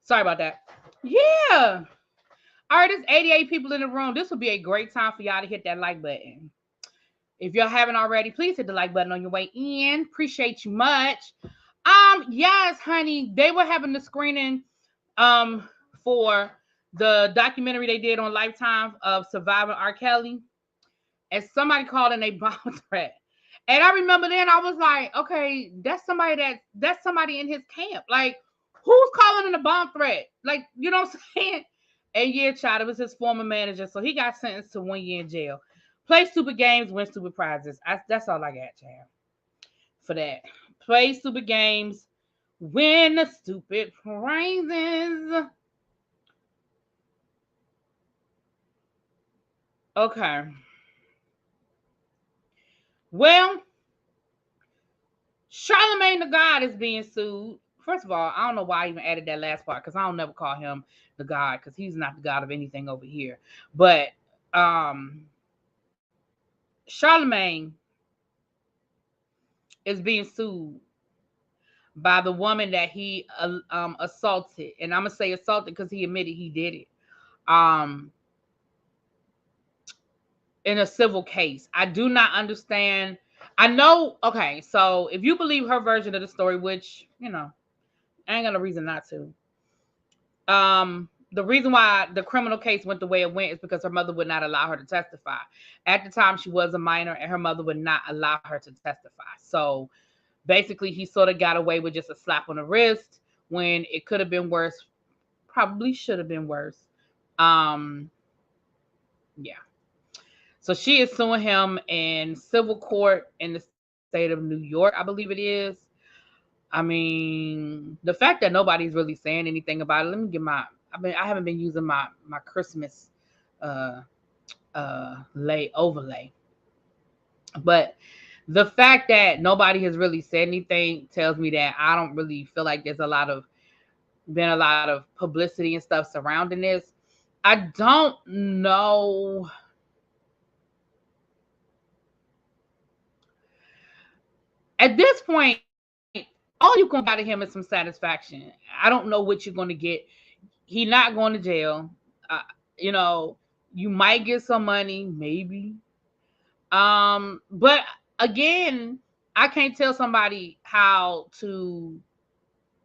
Sorry about that. Yeah. All right, there's 88 people in the room. This would be a great time for y'all to hit that like button. If y'all haven't already, please hit the like button on your way in. Appreciate you much. Yes, honey. They were having the screening for the documentary they did on Lifetime of Surviving R. Kelly. And somebody called in a bomb threat. And I remember then I was like, okay, that's somebody in his camp. Like, who's calling in a bomb threat? Like, you know what I'm saying? And yeah, child, it was his former manager. So he got sentenced to 1 year in jail. Play stupid games, win stupid prizes. That's all I got, child, for that. Play stupid games, win the stupid prizes. Okay. Well, Charlamagne the God is being sued. First of all, I don't know why I even added that last part because I don't never call him the God because he's not the God of anything over here. But Charlamagne is being sued by the woman that he assaulted. And I'm gonna say assaulted because he admitted he did it. Um, in a civil case. I do not understand. I know. Okay, so if you believe her version of the story, which I ain't got no reason not to. The reason why the criminal case went the way it went is because her mother would not allow her to testify. At the time, she was a minor, and her mother would not allow her to testify. So basically, he sort of got away with just a slap on the wrist when it could have been worse. Probably should have been worse. Yeah. So she is suing him in civil court in the state of New York, I believe it is. I mean, the fact that nobody's really saying anything about it. Let me get I haven't been using my Christmas uh overlay. But the fact that nobody has really said anything tells me that I don't really feel like there's been a lot of publicity and stuff surrounding this. I don't know. At this point, all you can get out of him is some satisfaction. I don't know what you're going to get. He's not going to jail. Uh, you know, you might get some money, maybe. But again, I can't tell somebody how to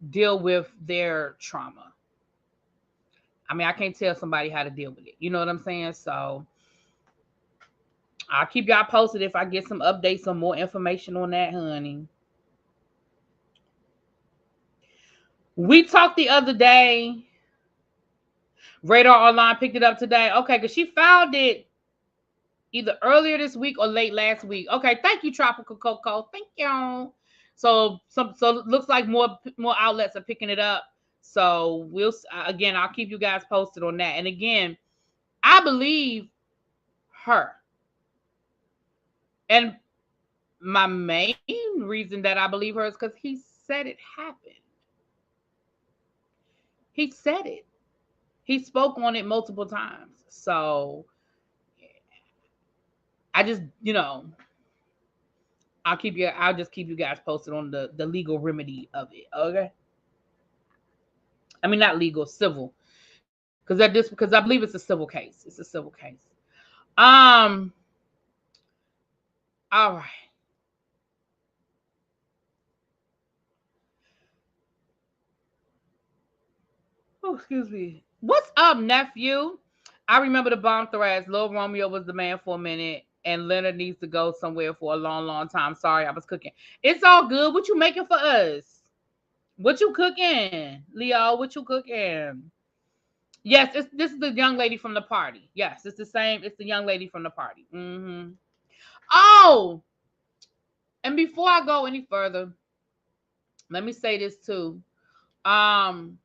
deal with their trauma. I mean, I can't tell somebody how to deal with it. You know what I'm saying? So I'll keep y'all posted if I get some updates, some more information on that, honey. We talked the other day. Radar Online picked it up today. Okay, because she found it either earlier this week or late last week. Okay, thank you, Tropical Coco. Thank you. So it looks like more outlets are picking it up. So I'll keep you guys posted on that. And again, I believe her. And my main reason that I believe her is because he said it happened. He said it. He spoke on it multiple times. So I just, I'll just keep you guys posted on the legal remedy of it. Okay. I mean, not legal, civil. Because I believe it's a civil case. It's a civil case. All right. Oh, excuse me. What's up, nephew? I remember the bomb threads. Lil Romeo was the man for a minute, and Leonard needs to go somewhere for a long, long time. Sorry, I was cooking. It's all good. What you making for us? What you cooking, Leo? What you cooking? Yes, this is the young lady from the party. Yes, it's the same. It's the young lady from the party. Mm-hmm. Oh, and before I go any further, let me say this too. Um,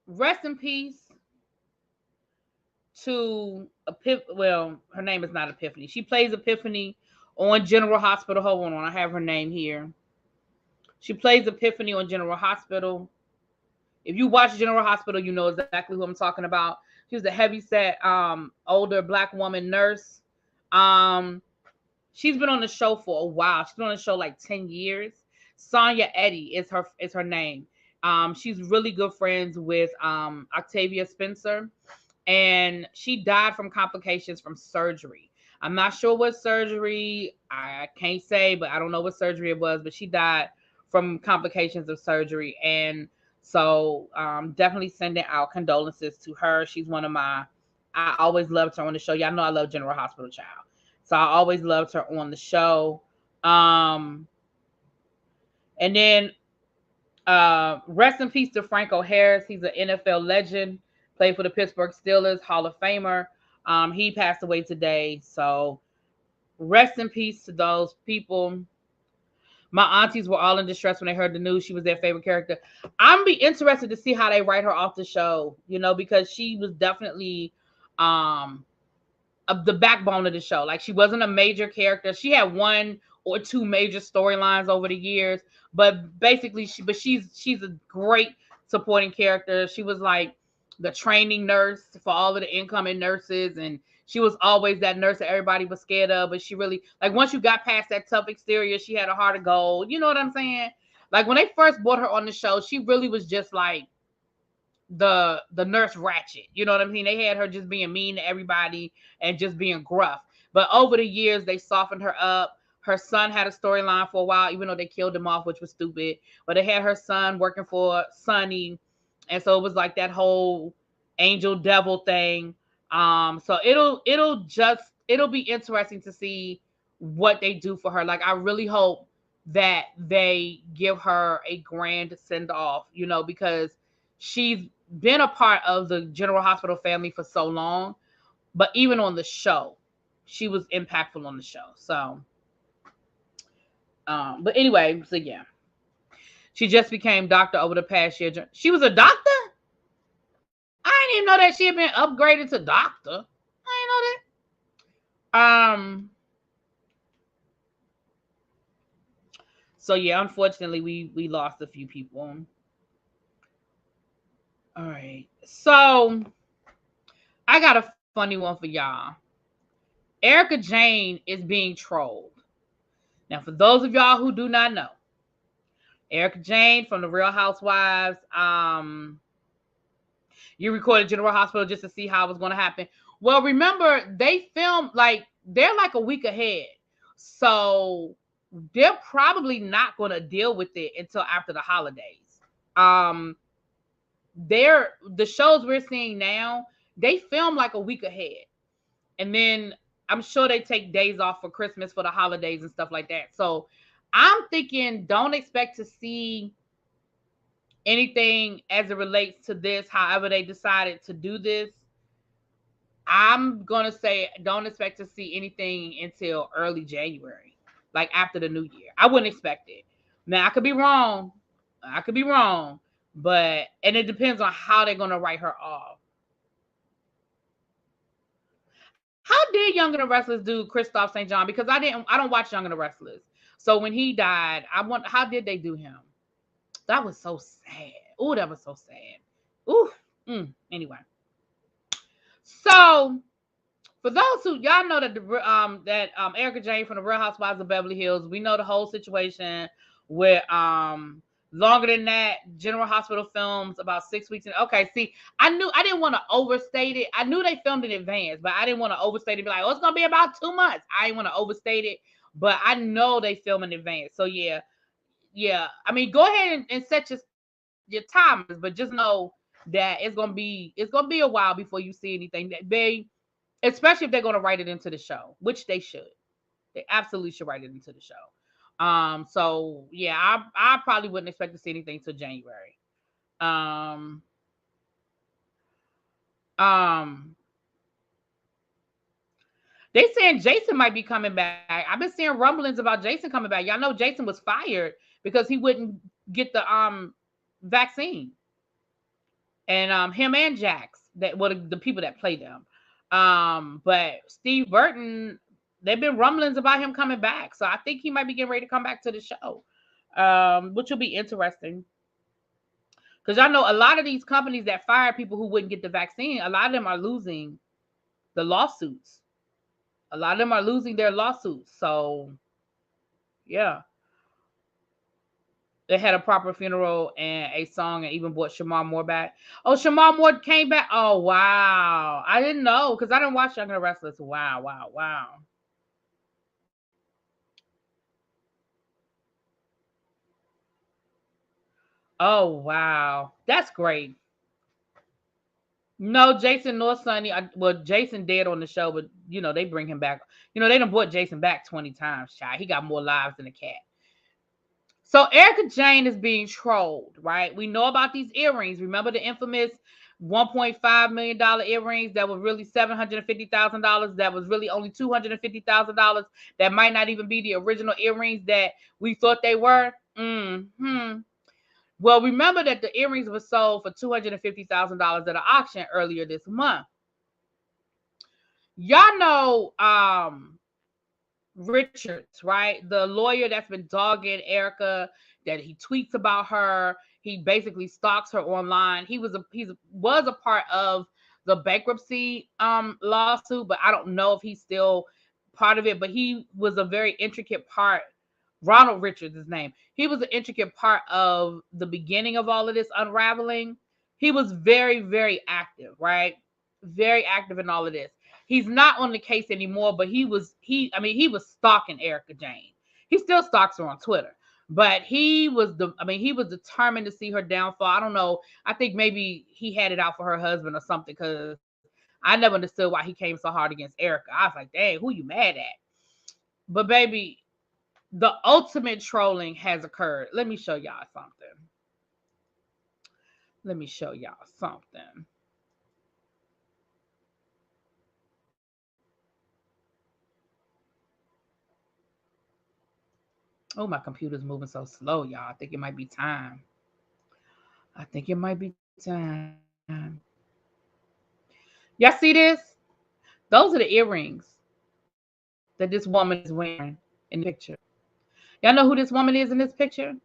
rest in peace to well, her name is not Epiphany. She plays Epiphany on General Hospital. Hold on, I have her name here. She plays Epiphany on General Hospital. If you watch General Hospital, you know exactly who I'm talking about. She was a heavyset, older black woman nurse. She's been on the show for a while. She's been on the show like 10 years. Sonia Eddy is her name. She's really good friends with Octavia Spencer, and she died from complications from surgery. I'm not sure what surgery. I can't say, but I don't know what surgery it was. But she died from complications of surgery, and so definitely sending out condolences to her. She's one of my. I always loved her on the show. Y'all know I love General Hospital Child. So I always loved her on the show. And then rest in peace to Franco Harris. He's an NFL legend, played for the Pittsburgh Steelers, Hall of Famer. He passed away today. So rest in peace to those people. My aunties were all in distress when they heard the news. She was their favorite character. I'm be interested to see how they write her off the show, because she was definitely of the backbone of the show. Like, she wasn't a major character. She had one or two major storylines over the years, but basically she's a great supporting character. She was like the training nurse for all of the incoming nurses, and She was always that nurse that everybody was scared of, but she really, like, once you got past that tough exterior, she had a heart of gold. You know what I'm saying? Like, when they first brought her on the show, she really was just like the nurse Ratchet. You know what I mean? They had her just being mean to everybody and just being gruff. But over the years, they softened her up. Her son had a storyline for a while, even though they killed him off, which was stupid. But they had her son working for Sonny, and so it was like that whole angel devil thing. So it'll be interesting to see what they do for her. Like, I really hope that they give her a grand send off, you know, because she's been a part of the General Hospital family for so long. But even on the show, she was impactful on the show. So, but anyway, so yeah, she just became doctor over the past year. She was a doctor? I didn't even know that she had been upgraded to doctor. I didn't know that. So yeah, unfortunately, we lost a few people. All right. So I got a funny one for y'all. Erika Jayne is being trolled. Now, for those of y'all who do not know, Erika Jayne from the Real Housewives, you recorded General Hospital just to see how it was going to happen. Well, remember, they filmed, like, they're like a week ahead. So they're probably not going to deal with it until after the holidays. The shows we're seeing now, they film like a week ahead. And then I'm sure they take days off for Christmas, for the holidays and stuff like that. So I'm thinking, don't expect to see anything as it relates to this, however they decided to do this. I'm going to say don't expect to see anything until early January, like after the new year. I wouldn't expect it. Now, I could be wrong. But, and it depends on how they're going to write her off. How did Young and the Restless do Kristoff St. John? Because I don't watch Young and the Restless. So when he died, I wonder, how did they do him? That was so sad. Oh, that was so sad. Ooh. Anyway. So for those who, y'all know that Erika Jayne from the Real Housewives of Beverly Hills, we know the whole situation with Longer Than That, General Hospital films about 6 weeks. Okay, see, I didn't want to overstate it. I knew they filmed in advance, but I didn't want to overstate it. Be like, oh, it's gonna be about 2 months. I didn't want to overstate it, but I know they film in advance. So yeah. I mean, go ahead and set your timers, but just know that it's gonna be a while before you see anything. Especially if they're gonna write it into the show, which they should. They absolutely should write it into the show. So yeah, I probably wouldn't expect to see anything till January. They saying Jason might be coming back. I've been seeing rumblings about Jason coming back. Y'all know Jason was fired because he wouldn't get the vaccine. And him and Jax, that were the people that play them. But Steve Burton, they've been rumblings about him coming back. So I think he might be getting ready to come back to the show. Which will be interesting. Because I know a lot of these companies that fire people who wouldn't get the vaccine, a lot of them are losing the lawsuits. A lot of them are losing their lawsuits. So, yeah. They had a proper funeral and a song and even brought Shamar Moore back. Oh, Shamar Moore came back. Oh, wow. I didn't know because I didn't watch Young and the Restless. Wow. Oh, wow. That's great. No, Jason nor Sonny. Well, Jason dead on the show, but, you know, they bring him back. You know, they done brought Jason back 20 times, child. He got more lives than a cat. So Erika Jayne is being trolled, right? We know about these earrings. Remember the infamous $1.5 million earrings that were really $750,000, that was really only $250,000, that might not even be the original earrings that we thought they were? Well, remember that the earrings were sold for $250,000 at an auction earlier this month. Y'all know Richards, right? The lawyer that's been dogging Erika, that he tweets about her. He basically stalks her online. He was a part of the bankruptcy lawsuit, but I don't know if he's still part of it. But he was a very intricate part. Ronald Richards, his name. He was an intricate part of the beginning of all of this unraveling. He was very, very active, right? Very active in all of this. He's not on the case anymore, but he was stalking Erika Jayne. He still stalks her on Twitter. But he was determined to see her downfall. I don't know. I think maybe he had it out for her husband or something, because I never understood why he came so hard against Erika. I was like, dang, who you mad at? But baby, the ultimate trolling has occurred. Let me show y'all something. Oh, my computer's moving so slow, y'all. I think it might be time. Y'all see this? Those are the earrings that this woman is wearing in the picture. Y'all know who this woman is in this picture?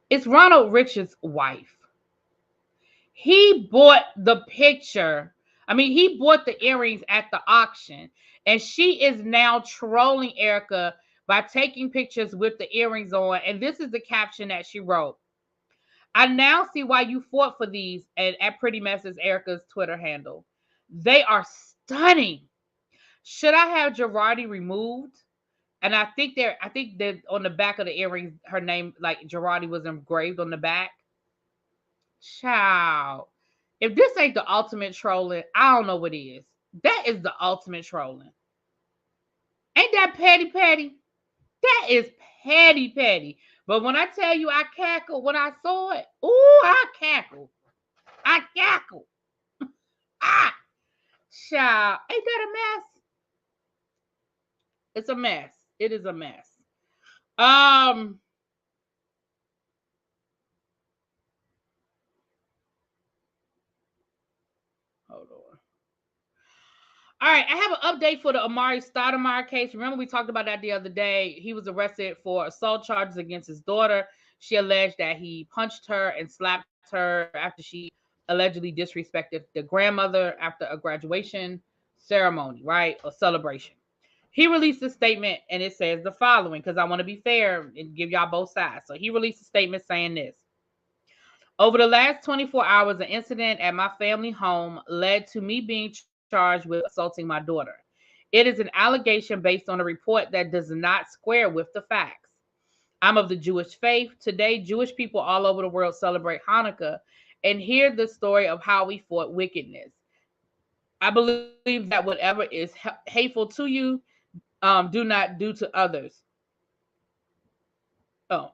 It's Ronald Richards' wife. He bought the picture. He bought the earrings at the auction, and she is now trolling Erika by taking pictures with the earrings on. And this is the caption that she wrote. I now see why you fought for these at Pretty Messes, Erika's Twitter handle. They are stunning. Should I have Girardi removed? And I think that on the back of the earrings, her name, like Girardi, was engraved on the back. Child, if this ain't the ultimate trolling, I don't know what is. That is the ultimate trolling. Ain't that petty? That is petty. But when I tell you I cackled when I saw it, ooh, I cackled. Ah, child, ain't that a mess? It's a mess. It is a mess. Hold on. All right, I have an update for the Amari Star case. Remember, we talked about that the other day. He was arrested for assault charges against his daughter. She alleged that he punched her and slapped her after she allegedly disrespected the grandmother after a graduation ceremony, right? Or celebration. He released a statement, and it says the following, because I want to be fair and give y'all both sides. So he released a statement saying this. Over the last 24 hours, an incident at my family home led to me being charged with assaulting my daughter. It is an allegation based on a report that does not square with the facts. I'm of the Jewish faith. Today, Jewish people all over the world celebrate Hanukkah and hear the story of how we fought wickedness. I believe that whatever is hateful to you, do not do to others.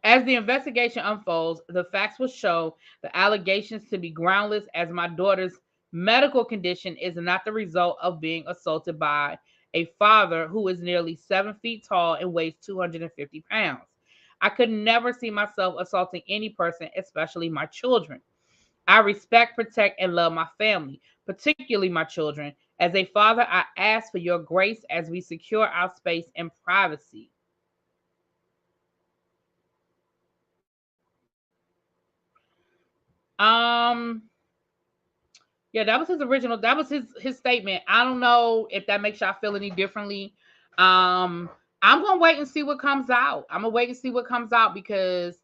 As the investigation unfolds, the facts will show the allegations to be groundless, as my daughter's medical condition is not the result of being assaulted by a father who is nearly 7 feet tall and weighs 250 pounds. I could never see myself assaulting any person, especially my children. I respect, protect, and love my family, particularly my children. As a father, I ask for your grace as we secure our space and privacy. Yeah, that was his original. That was his statement. I don't know if that makes y'all feel any differently. I'm gonna wait and see what comes out. Because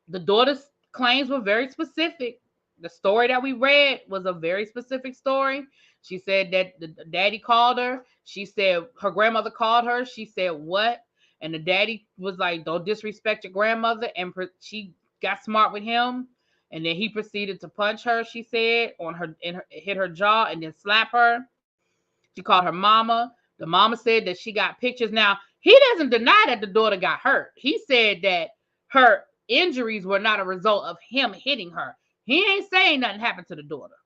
the daughter's claims were very specific. The story that we read was a very specific story. She said that the daddy called her. She said her grandmother called her. She said what? And the daddy was like, "Don't disrespect your grandmother." And she got smart with him. And then he proceeded to punch her. She said hit her jaw and then slap her. She called her mama. The mama said that she got pictures. Now he doesn't deny that the daughter got hurt. He said that her injuries were not a result of him hitting her. He ain't saying nothing happened to the daughter.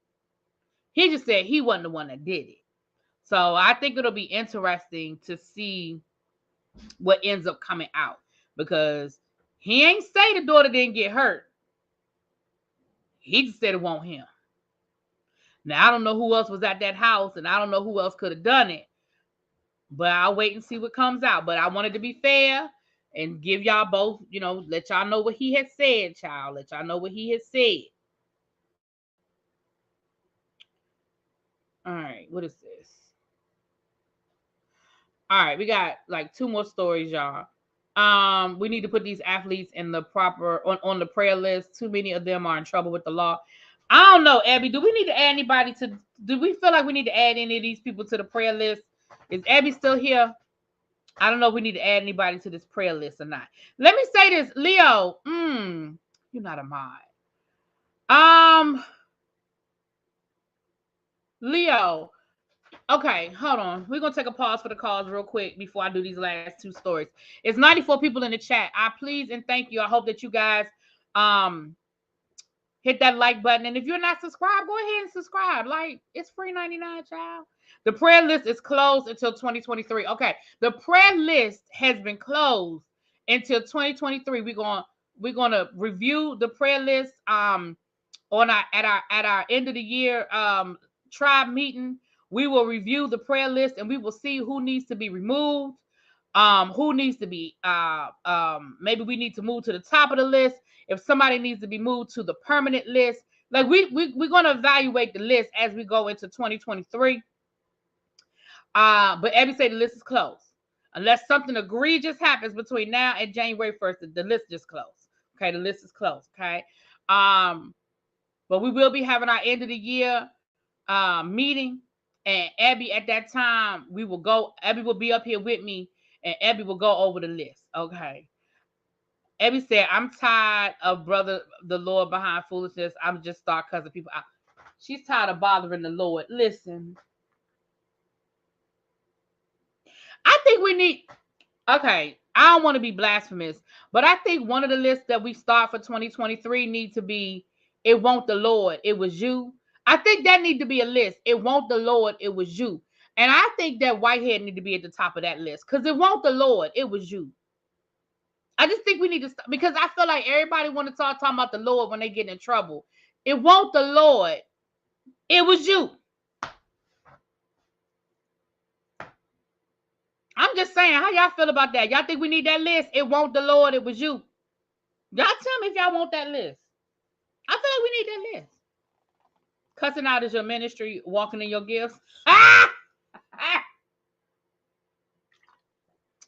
He just said he wasn't the one that did it. So I think it'll be interesting to see what ends up coming out, because he ain't say the daughter didn't get hurt. He just said it won't him. Now I don't know who else was at that house, and I don't know who else could have done it. But I'll wait and see what comes out. But I wanted to be fair and give y'all both, let y'all know what he had said, child. Let y'all know what he had said. All right, what is this? All right, we got like 2 more stories, y'all. We need to put these athletes in the proper on the prayer list. Too many of them are in trouble with the law. I don't know, Abby. Do we need to add anybody to? Do we feel like we need to add any of these people to the prayer list? Is Abby still here? I don't know if we need to add anybody to this prayer list or not. Let me say this, Leo. You're not a mod. Leo. Okay, hold on. We're gonna take a pause for the calls real quick before I do these last 2 stories. It's 94 people in the chat. I please and thank you. I hope that you guys hit that like button. And if you're not subscribed, go ahead and subscribe. Like, it's free 99, child. The prayer list is closed until 2023. Okay, the prayer list has been closed until 2023. We're gonna review the prayer list on at our end of the year tribe meeting. We will review the prayer list and we will see who needs to be removed, who needs to be maybe we need to move to the top of the list. If somebody needs to be moved to the permanent list, like we're going to evaluate the list as we go into 2023. But Abby said the list is closed unless something egregious happens between now and January 1st. The list is closed. Okay, the list is closed. Okay, but we will be having our end of the year meeting, and Abby at that time Abby will be up here with me, and Abby will go over the list. Okay. Abby said, I'm tired of the Lord behind foolishness. I'm just start cussing people out. She's tired of bothering the Lord. Listen, I think we need, okay, I don't want to be blasphemous, but I think one of the lists that we start for 2023 need to be, it won't the Lord, it was you. I think that need to be a list. It won't the Lord, it was you. And I think that Whitehead need to be at the top of that list because it won't the Lord, it was you. I just think we need to stop because I feel like everybody want to talking about the Lord when they get in trouble. It won't the Lord, it was you. I'm just saying, how y'all feel about that? Y'all think we need that list? It won't the Lord, it was you. Y'all tell me if y'all want that list. I feel like we need that list. Cussing out is your ministry, walking in your gifts.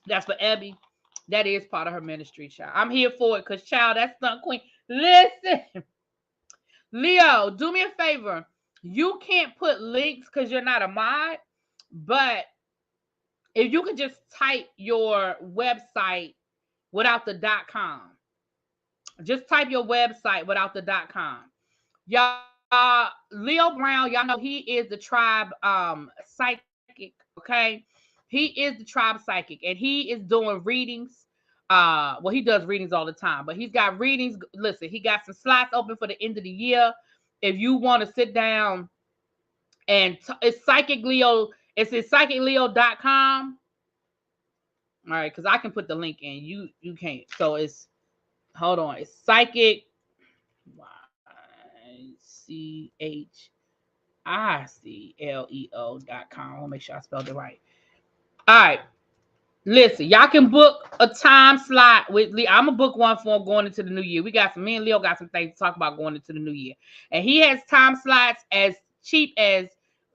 That's for Abby. That is part of her ministry, child. I'm here for it because, child, that's stunt queen. Listen, Leo, do me a favor. You can't put links because you're not a mod, but if you could just type your website without the .com. Just type your website without the .com. Y'all, Leo Brown, y'all know he is the tribe psychic, okay? He is the tribe psychic, and he is doing readings. Well, he does readings all the time, but he's got readings. Listen, he got some slots open for the end of the year. If you want to sit down and it's Psychic Leo, it's at psychicleo.com. All right, because I can put the link in. You can't. So it's, hold on, it's psychic CHICLEO.com. I want to make sure I spelled it right. All right. Listen, y'all can book a time slot with Leo. I'm gonna book one for going into the new year. Me and Leo got some things to talk about going into the new year. And he has time slots as cheap as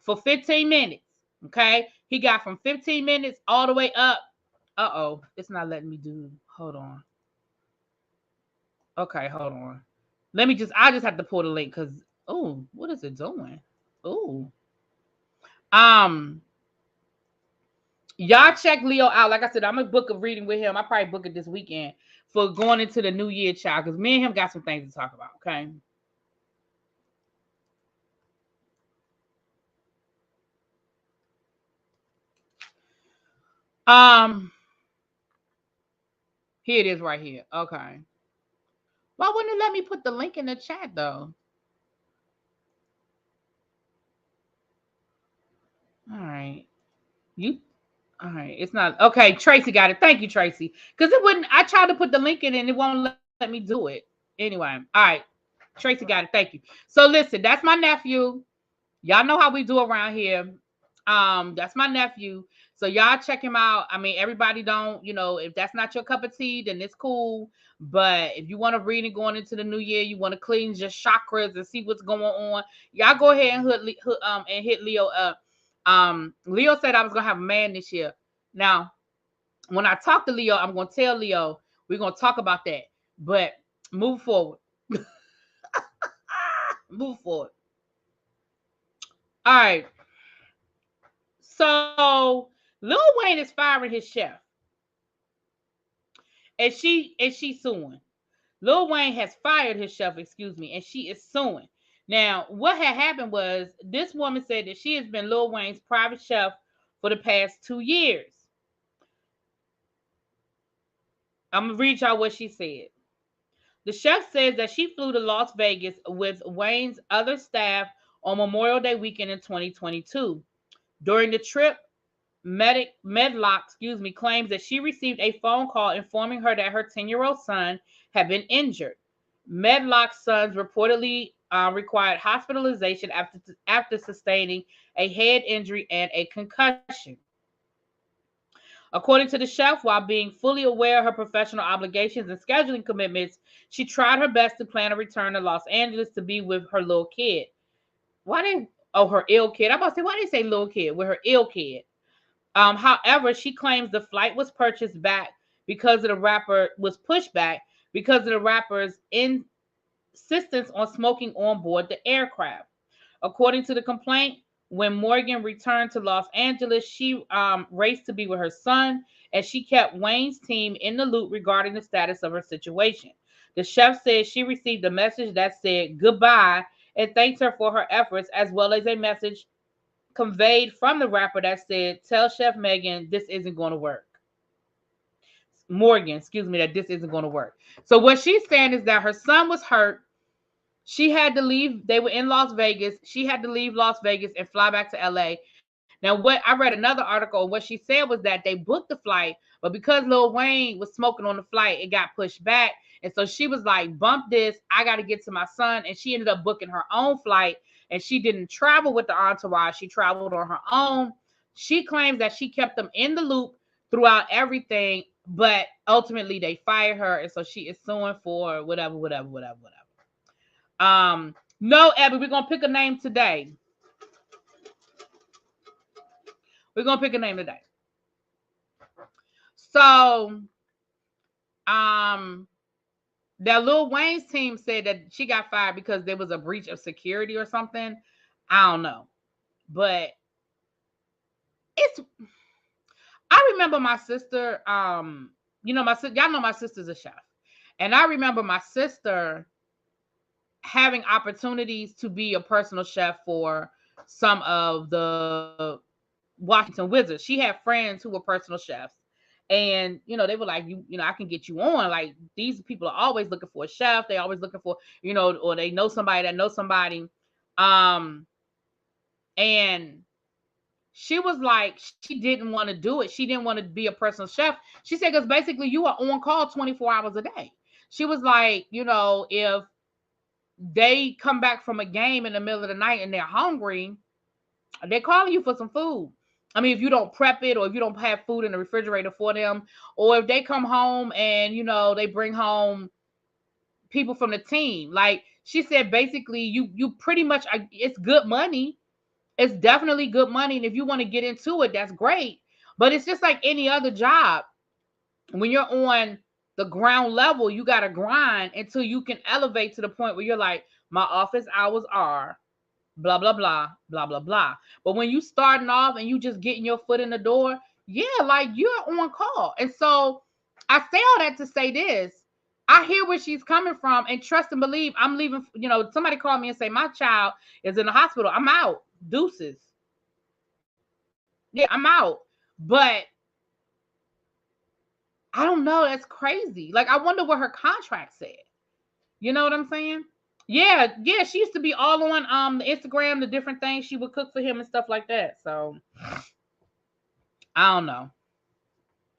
for 15 minutes. Okay. He got from 15 minutes all the way up. Uh-oh. It's not letting me do. Hold on. Okay, hold on. I just have to pull the link because, oh, what is it doing? Oh. Y'all check Leo out. Like I said, I'm gonna book a reading with him. I probably book it this weekend for going into the new year, child, because me and him got some things to talk about. Okay. Here it is right here. Okay. Why wouldn't it let me put the link in the chat though? All right. All right. It's not okay. Tracy got it. Thank you, Tracy. Because it wouldn't. I tried to put the link in and it won't let me do it. Anyway. All right. Tracy got it. Thank you. So listen, that's my nephew. Y'all know how we do around here. That's my nephew. So y'all check him out. I mean, everybody don't, if that's not your cup of tea, then it's cool. But if you want to read it going into the new year, you want to cleanse your chakras and see what's going on, y'all go ahead and hit Leo up. Leo said I was gonna have a man this year. Now, when I talk to Leo, I'm gonna tell Leo we're gonna talk about that. But move forward. Move forward. All right. So Lil Wayne is firing his chef. And she's suing. Lil Wayne has fired his chef, and she is suing. Now, what had happened was this woman said that she has been Lil Wayne's private chef for the past 2 years. I'm going to read y'all what she said. The chef says that she flew to Las Vegas with Wayne's other staff on Memorial Day weekend in 2022. During the trip, Medlock claims that she received a phone call informing her that her 10-year-old son had been injured. Medlock's sons reportedly required hospitalization after sustaining a head injury and a concussion. According to the chef, while being fully aware of her professional obligations and scheduling commitments, she tried her best to plan a return to Los Angeles to be with her little kid. Her ill kid. I'm about to say, why did they say little kid? With her ill kid. However, she claims the flight was pushed back because of the rapper's insistence on smoking on board the aircraft. According to the complaint, when Morgan returned to Los Angeles, she raced to be with her son, and she kept Wayne's team in the loop regarding the status of her situation. The chef said she received a message that said goodbye and thanked her for her efforts, as well as a message conveyed from the rapper that said, "Tell Chef Morgan this isn't going to work." That this isn't going to work. So what she's saying is that her son was hurt. She had to leave. They were in Las Vegas. She had to leave Las Vegas and fly back to LA. Now, what I read another article, what she said was that they booked the flight, but because Lil Wayne was smoking on the flight, it got pushed back. And so she was like, bump this. I got to get to my son. And she ended up booking her own flight. And she didn't travel with the entourage. She traveled on her own. She claims that she kept them in the loop throughout everything, but ultimately they fired her. And so she is suing for whatever. No, Abby, we're going to pick a name today. So, that Lil Wayne's team said that she got fired because there was a breach of security or something. I don't know. But I remember my sister, y'all know my sister's a chef. And I remember my sister having opportunities to be a personal chef for some of the Washington Wizards. She had friends who were personal chefs. And, they were like, I can get you on. Like, these people are always looking for a chef. They always looking for, or they know somebody that knows somebody. And she was like, she didn't want to do it. She didn't want to be a personal chef. She said, because basically you are on call 24 hours a day. She was like, if they come back from a game in the middle of the night and they're hungry, they're calling you for some food. I mean, if you don't prep it or if you don't have food in the refrigerator for them, or if they come home and, they bring home people from the team. Like she said, basically you pretty much, it's good money. It's definitely good money. And if you want to get into it, that's great. But it's just like any other job. When you're on the ground level, you got to grind until you can elevate to the point where you're like, my office hours are blah, blah, blah, blah, blah, blah. But when you starting off and you just getting your foot in the door, yeah, like you're on call. And so I say all that to say this. I hear where she's coming from, and trust and believe I'm leaving. Somebody called me and say, my child is in the hospital. I'm out. Deuces. Yeah, I'm out. But I don't know. That's crazy. Like, I wonder what her contract said. You know what I'm saying? Yeah. She used to be all on the Instagram, the different things she would cook for him and stuff like that. So I don't know.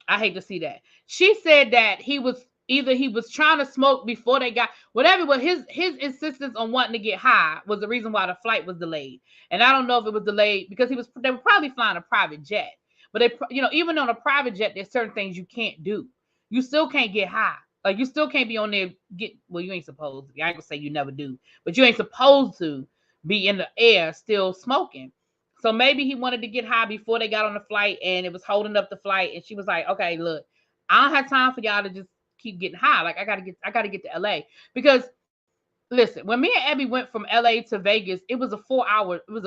I hate to see that. She said that he was Either he was trying to smoke before they got whatever, but his insistence on wanting to get high was the reason why the flight was delayed. And I don't know if it was delayed because they were probably flying a private jet. But they, even on a private jet, there's certain things you can't do. You still can't get high. Like you still can't be on there you ain't supposed to. I ain't gonna say you never do, but you ain't supposed to be in the air still smoking. So maybe he wanted to get high before they got on the flight, and it was holding up the flight. And she was like, "Okay, look, I don't have time for y'all to just keep getting high. Like I gotta get to LA." Because listen, when me and Abby went from LA to Vegas, it was a 4 hour. It was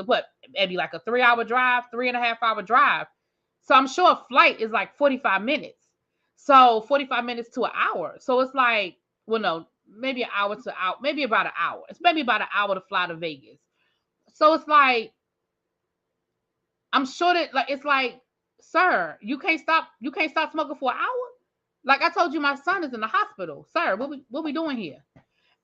Abby, like a 3 hour drive, 3.5 hour drive. So I'm sure a flight is like 45 minutes. So 45 minutes to an hour. So it's like, well, no, maybe an hour to out, maybe about an hour. It's maybe about an hour to fly to Vegas. So it's like, I'm sure that like it's like, sir, you can't stop smoking for an hour. Like I told you, my son is in the hospital, sir. What we doing here?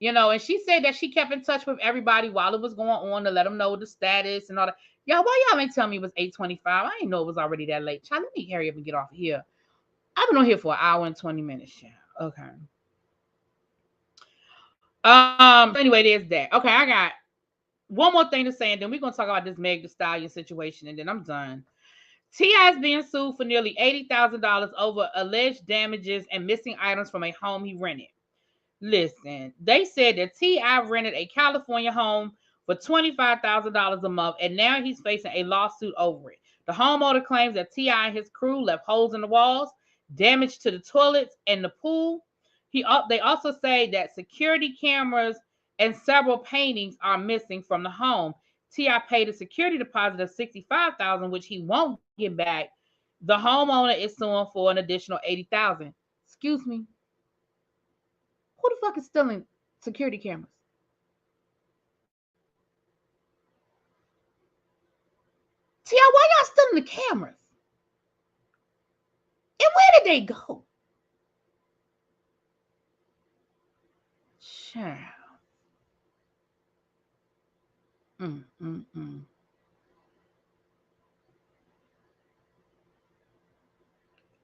And she said that she kept in touch with everybody while it was going on to let them know the status and all that. Y'all, why y'all ain't tell me it was 8:25? I didn't know it was already that late. Child, let me hurry up and get off of here. I've been on here for an hour and 20 minutes, child. Okay. Anyway, there's that. Okay, I got one more thing to say, and then we're gonna talk about this Meg Thee Stallion situation, and then I'm done. T.I. is being sued for nearly $80,000 over alleged damages and missing items from a home he rented. Listen, they said that T.I. rented a California home for $25,000 a month, and now he's facing a lawsuit over it. The homeowner claims that T.I. and his crew left holes in the walls, damage to the toilets and the pool. They also say that security cameras and several paintings are missing from the home. T.I. paid a security deposit of $65,000, which he won't get back. The homeowner is suing for an additional $80,000. Excuse me. Who the fuck is stealing security cameras? T.I., why y'all stealing the cameras? And where did they go? Child.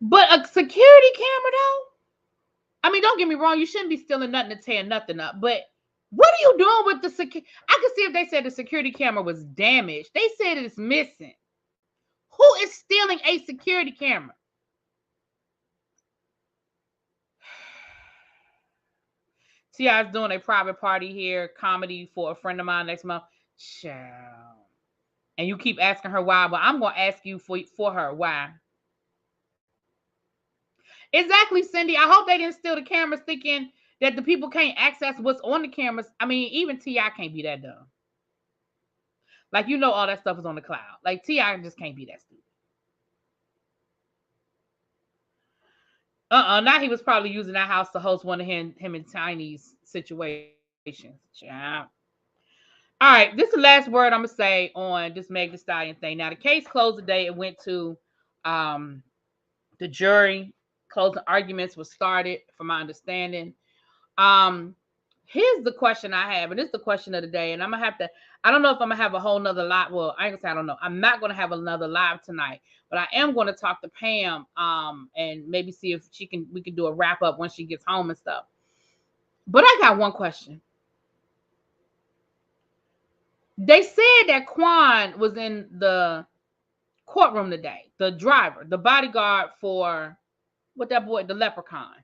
But a security camera, though? I mean, don't get me wrong. You shouldn't be stealing nothing to tear nothing up. But what are you doing with the security? I could see if they said the security camera was damaged. They said it's missing. Who is stealing a security camera? T.I.'s doing a private party here, comedy for a friend of mine next month. Child. And you keep asking her why, but I'm going to ask you for her why. Exactly, Cindy. I hope they didn't steal the cameras thinking that the people can't access what's on the cameras. I mean, even T.I. can't be that dumb. Like, all that stuff is on the cloud. Like, T.I. just can't be that stupid. Now he was probably using that house to host one of him and Tiny's situations. Yeah. All right, this is the last word I'm gonna say on this Meg Thee Stallion thing. Now the case closed today. It went to the jury. Closing arguments was started, from my understanding. Here's the question I have, and this is the question of the day. And I'm gonna have to. I don't know if I'm gonna have a whole nother live. Well, I ain't gonna say I don't know. I'm not gonna have another live tonight, but I am gonna talk to Pam. And maybe see if we can do a wrap up when she gets home and stuff. But I got one question. They said that Quan was in the courtroom today. The driver, the bodyguard for what that boy, the leprechaun.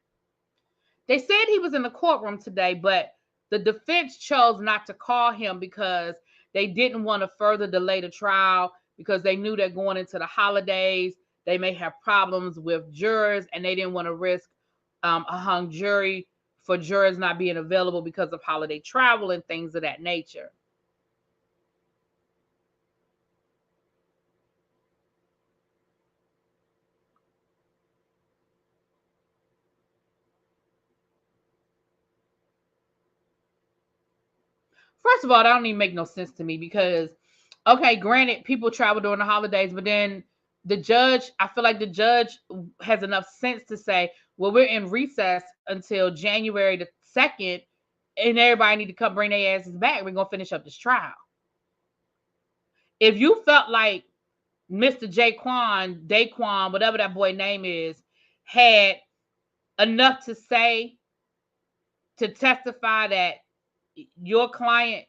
They said he was in the courtroom today, but the defense chose not to call him because they didn't want to further delay the trial, because they knew that going into the holidays, they may have problems with jurors, and they didn't want to risk a hung jury for jurors not being available because of holiday travel and things of that nature. First of all, that don't even make no sense to me, because, okay, granted, people travel during the holidays, but then I feel like the judge has enough sense to say, well, we're in recess until January the 2nd, and everybody need to come bring their asses back. We're going to finish up this trial. If you felt like Mr. Daquan, whatever that boy name is, had enough to say, to testify that your client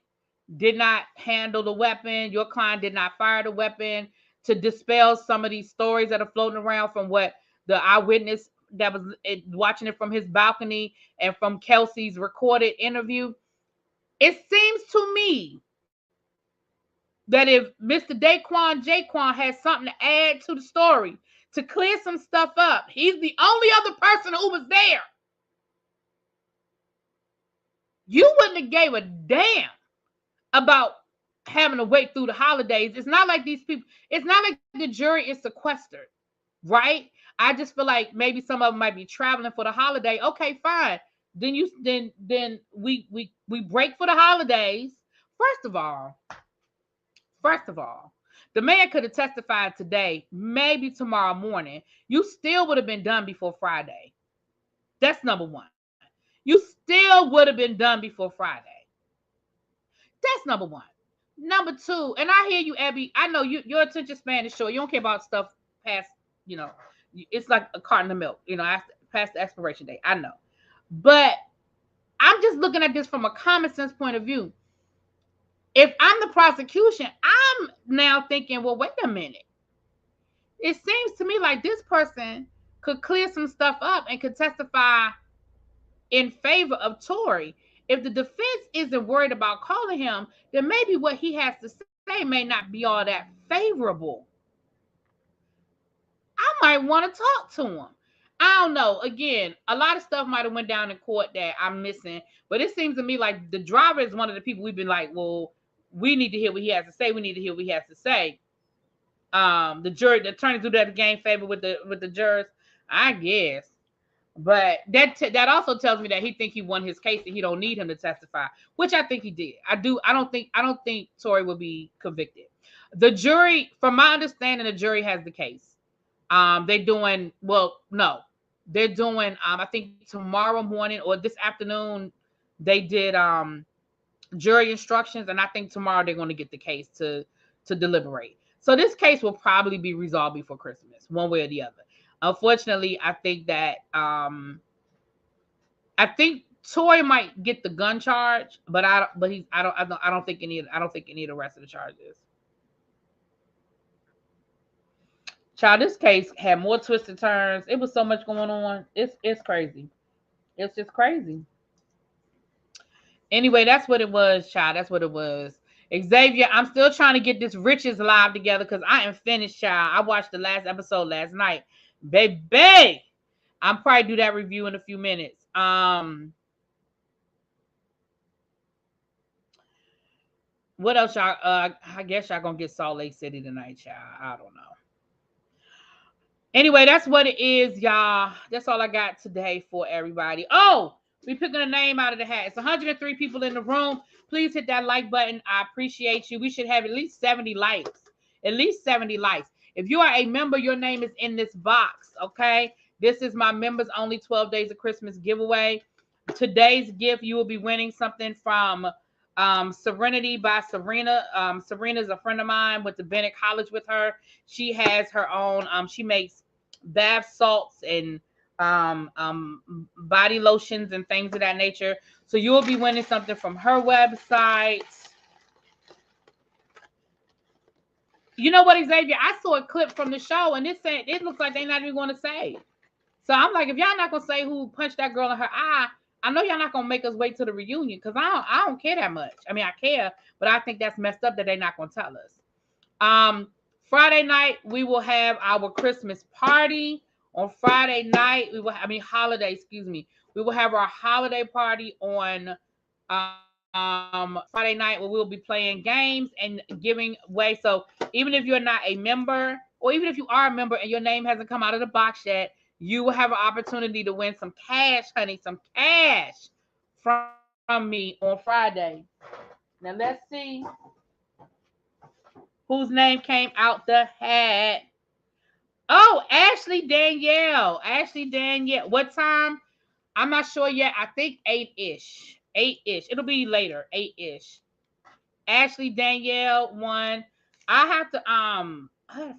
did not handle the weapon, your client did not fire the weapon, to dispel some of these stories that are floating around from what the eyewitness that was watching it from his balcony and from Kelsey's recorded interview. It seems to me that if Mr. Jaquan has something to add to the story to clear some stuff up, he's the only other person who was there. You wouldn't have gave a damn about having to wait through the holidays. It's not like these people, it's not like the jury is sequestered, right? I just feel like maybe some of them might be traveling for the holiday. Okay, fine. Then we break for the holidays. First of all, the man could have testified today, maybe tomorrow morning. You still would have been done before Friday. That's number one. You still would have been done before Friday. That's number one. Number two, and I hear you, Abby. I know your attention span is short. You don't care about stuff past, you know, it's like a carton of milk, past the expiration date. I know. But I'm just looking at this from a common sense point of view. If I'm the prosecution, I'm now thinking, well, wait a minute. It seems to me like this person could clear some stuff up and could testify in favor of Tory. If the defense isn't worried about calling him, then maybe what he has to say may not be all that favorable. I might want to talk to him. I don't know. Again, a lot of stuff might have went down in court that I'm missing, but it seems to me like the driver is one of the people we've been like, well, we need to hear what he has to say. We need to hear what he has to say. The attorney do that game favor with the jurors, I guess. But that also tells me that he think he won his case and he don't need him to testify, which I think he did. I don't think Tory will be convicted. The jury, from my understanding, the jury has the case. They're doing I think tomorrow morning or this afternoon they did jury instructions, and I think tomorrow they're going to get the case to deliberate. So this case will probably be resolved before Christmas, one way or the other. Unfortunately, I think that I think Tory might get the gun charge, but I don't think any of the rest of the charges. Child, this case had more twists and turns. It was so much going on. It's crazy. It's just crazy. Anyway, that's what it was, child. That's what it was. Xavier, I'm still trying to get this Riches live together because I am finished, child. I watched the last episode last night. Baby, I'll probably do that review in a few minutes. What else, y'all? I guess y'all gonna get Salt Lake City tonight, child. I don't know. Anyway, that's what it is, y'all. That's all I got today for everybody. Oh, we picking a name out of the hat. It's 103 people in the room. Please hit that like button. I appreciate you. We should have at least 70 likes. At least 70 likes. If you are a member, your name is in this box, okay? This is my members only 12 days of Christmas giveaway. Today's gift, you will be winning something from Serenity by Serena. Serena is a friend of mine. Went to Bennett College with her. She has her own. She makes bath salts and body lotions and things of that nature. So you will be winning something from her website. You know what, Xavier? I saw a clip from the show, and it looks like they're not even going to say. So I'm like, if y'all not gonna say who punched that girl in her eye, I know y'all not gonna make us wait till the reunion because I don't care that much. I mean, I care, but I think that's messed up that they're not gonna tell us. Friday night we will have our Christmas party. On Friday night holiday. Excuse me. We will have our holiday party on Friday night where we'll be playing games and giving away. So even if you're not a member, or even if you are a member and your name hasn't come out of the box yet, you will have an opportunity to win some cash, honey, some cash from me on Friday. Now let's see whose name came out the hat. Oh, Ashley Danielle. What time? I'm not sure yet. I think 8-ish. 8-ish. It'll be later. 8-ish. Ashley Danielle won. I have to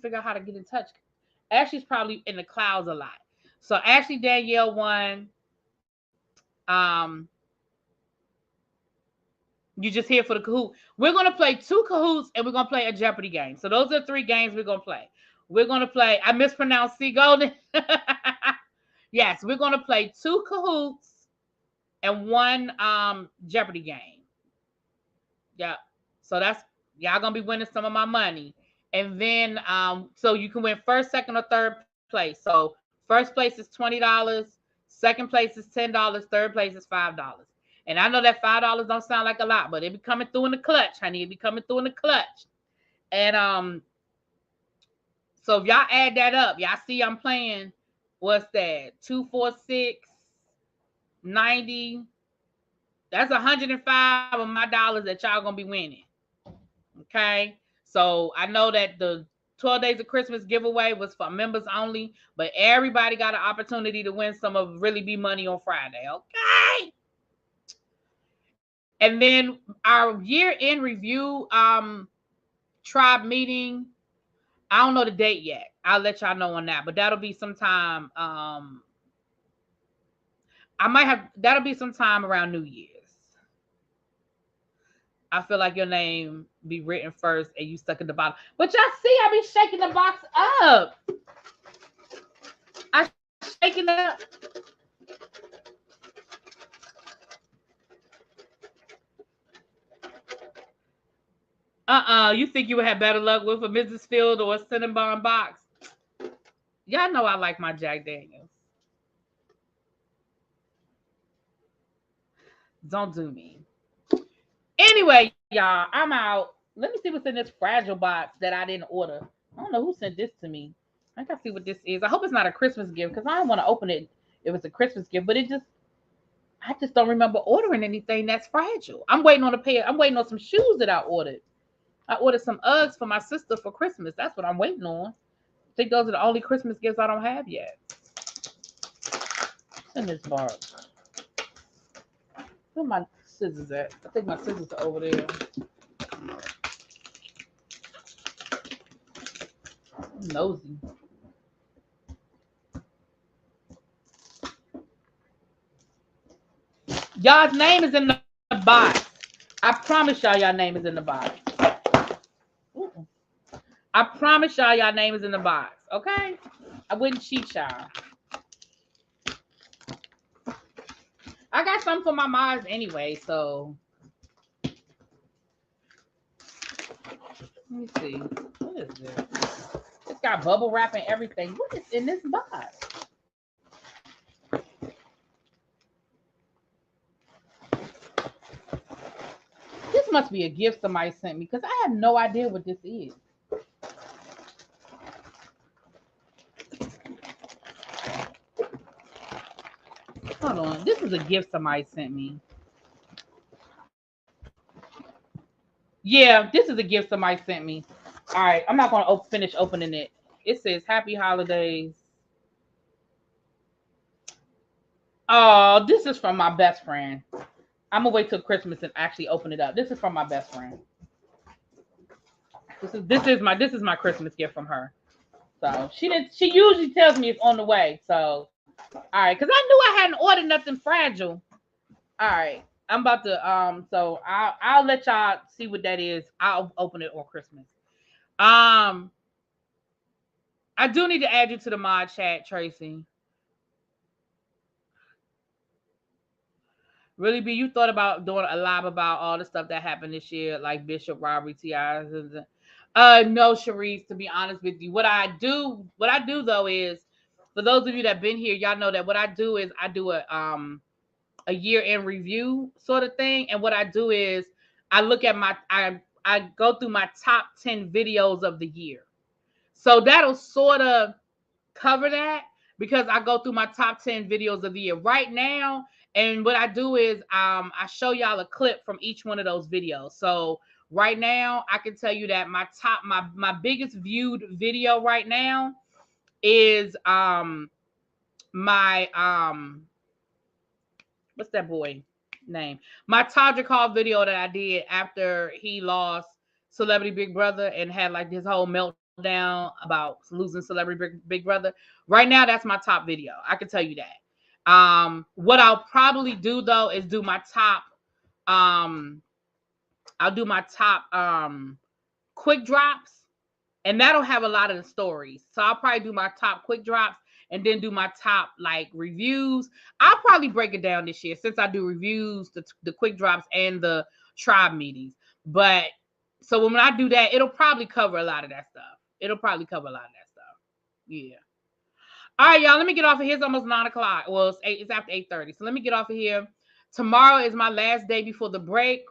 figure out how to get in touch. Ashley's probably in the clouds a lot. So Ashley Danielle won. You just here for the Kahoot. We're going to play 2 Kahoots and we're going to play a Jeopardy game. So those are 3 games we're going to play. We're going to play, I mispronounced C Golden. Yes, we're going to play 2 Kahoots and 1 Jeopardy game. Yeah. So that's, y'all going to be winning some of my money. And then, so you can win first, second, or third place. So first place is $20. Second place is $10. Third place is $5. And I know that $5 don't sound like a lot, but it be coming through in the clutch, honey. It be coming through in the clutch. And so if y'all add that up, y'all see I'm playing, what's that? 246 90. That's 105 of my dollars that y'all gonna be winning. Okay. So I know that the 12 Days of Christmas giveaway was for members only, but everybody got an opportunity to win some of Really Be Money on Friday. Okay. And then our year-end review tribe meeting, I don't know the date yet. I'll let y'all know on that, but that'll be sometime. That'll be sometime around New Year's. I feel like your name be written first and you stuck at the bottom. But y'all see, I be shaking the box up. I shaking it up. You think you would have better luck with a Mrs. Field or a Cinnabon box? Y'all know I like my Jack Daniels. Don't do me. Anyway, y'all, I'm out. Let me see what's in this fragile box that I didn't order. I don't know who sent this to me. I gotta see what this is. I hope it's not a Christmas gift because I don't want to open it if it's a Christmas gift, but I just don't remember ordering anything that's fragile. I'm waiting on a pair. I'm waiting on some shoes that I ordered. I ordered some Uggs for my sister for Christmas. That's what I'm waiting on. I think those are the only Christmas gifts I don't have yet. What's in this box? Where my scissors at? I think my scissors are over there. I'm nosy. Y'all's name is in the box. I promise y'all name is in the box. Ooh. I promise y'all name is in the box. Okay? I wouldn't cheat y'all. I got some for my moms anyway, so let me see. What is this? It's got bubble wrap and everything. What is in this box? This must be a gift somebody sent me because I have no idea what this is. Hold on. This is a gift somebody sent me. Yeah, this is a gift somebody sent me. All right, I'm not going to finish opening it. It says Happy Holidays. Oh, this is from my best friend. I'm going to wait till Christmas and actually open it up. This is from my best friend. This is my Christmas gift from her. So she usually tells me it's on the way. So all right, because I knew I hadn't ordered nothing fragile. All right. I'm about to so I'll let y'all see what that is. I'll open it on Christmas. I do need to add you to the mod chat, Tracy. Really, B, you thought about doing a live about all the stuff that happened this year, like Bishop robbery, TIs. No, Sharice, to be honest with you. What I do though is, for those of you that been here, y'all know that what I do is I do a year in review sort of thing. And what I do is I look at I go through my top 10 videos of the year. So that'll sort of cover that because I go through my top 10 videos of the year right now. And what I do is I show y'all a clip from each one of those videos. So right now I can tell you that my biggest viewed video right now is my what's that boy name? My Todrick Hall video that I did after he lost Celebrity Big Brother and had like this whole meltdown down about losing Celebrity Big Brother. Right now, that's my top video. I can tell you that. What I'll probably do though is do my top. I'll do my top quick drops, and that'll have a lot of the stories. So I'll probably do my top quick drops and then do my top like reviews. I'll probably break it down this year since I do reviews, the quick drops, and the tribe meetings. But so when I do that, it'll probably cover a lot of that stuff. Yeah. All right, y'all. Let me get off of here. It's almost 9 o'clock. Well, it's after 8:30. So let me get off of here. Tomorrow is my last day before the break.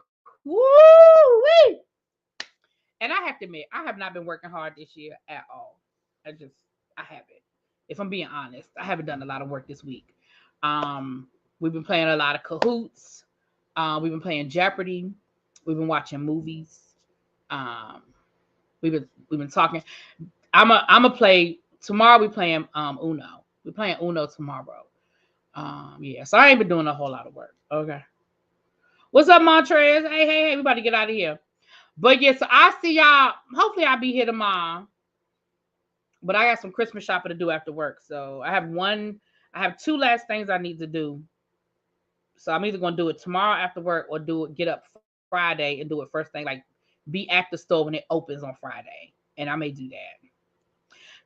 Woo-wee! And I have to admit, I have not been working hard this year at all. I haven't. If I'm being honest, I haven't done a lot of work this week. We've been playing a lot of Cahoots. We've been playing Jeopardy. We've been watching movies. We've been talking. I'm a play tomorrow. We playing Uno. We're playing Uno tomorrow. Yeah. So I ain't been doing a whole lot of work. Okay. What's up, Montrez? Hey, we about to get out of here. But yeah, so I see y'all. Hopefully I'll be here tomorrow. But I got some Christmas shopping to do after work. So I have 2 last things I need to do. So I'm either gonna do it tomorrow after work or get up Friday and do it first thing, like be at the store when it opens on Friday. And I may do that.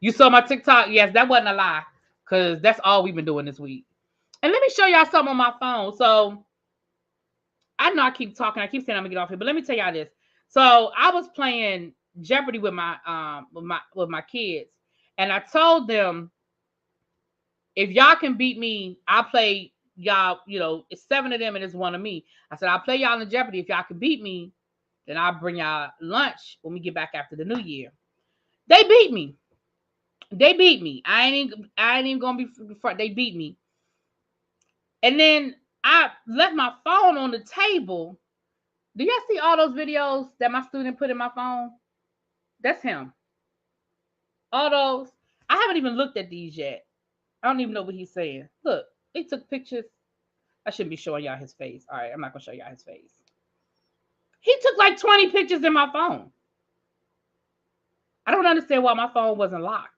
You saw my TikTok? Yes, that wasn't a lie. Because that's all we've been doing this week. And let me show y'all something on my phone. So I know I keep talking. I keep saying I'm gonna get off here, but let me tell y'all this. So I was playing Jeopardy with my kids, and I told them, if y'all can beat me, I'll play y'all. You know, it's 7 of them and it's 1 of me. I said I'll play y'all in Jeopardy. If y'all can beat me, then I'll bring y'all lunch when we get back after the new year. They beat me. I ain't even gonna be. They beat me. And then I left my phone on the table. Do y'all see all those videos that my student put in my phone? That's him. All those. I haven't even looked at these yet. I don't even know what he's saying. Look, he took pictures. I shouldn't be showing y'all his face. All right, I'm not going to show y'all his face. He took like 20 pictures in my phone. I don't understand why my phone wasn't locked.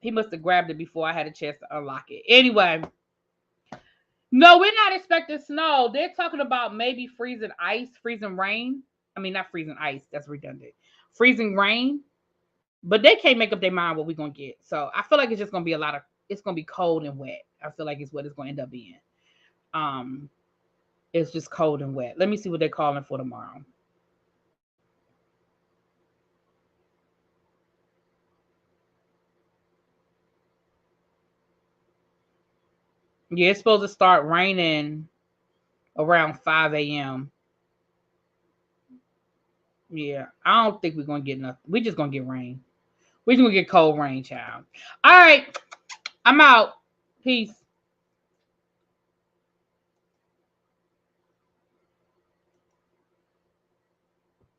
He must have grabbed it before I had a chance to unlock it. Anyway. No, we're not expecting snow. They're talking about maybe freezing rain. I mean, not freezing ice. That's redundant. Freezing rain. But they can't make up their mind what we're going to get. So I feel like it's just going to be it's going to be cold and wet. I feel like it's what it's going to end up being. It's just cold and wet. Let me see what they're calling for tomorrow. Yeah, it's supposed to start raining around 5 a.m. Yeah, I don't think we're going to get nothing. We're just going to get rain. We're just going to get cold rain, child. All right. I'm out. Peace.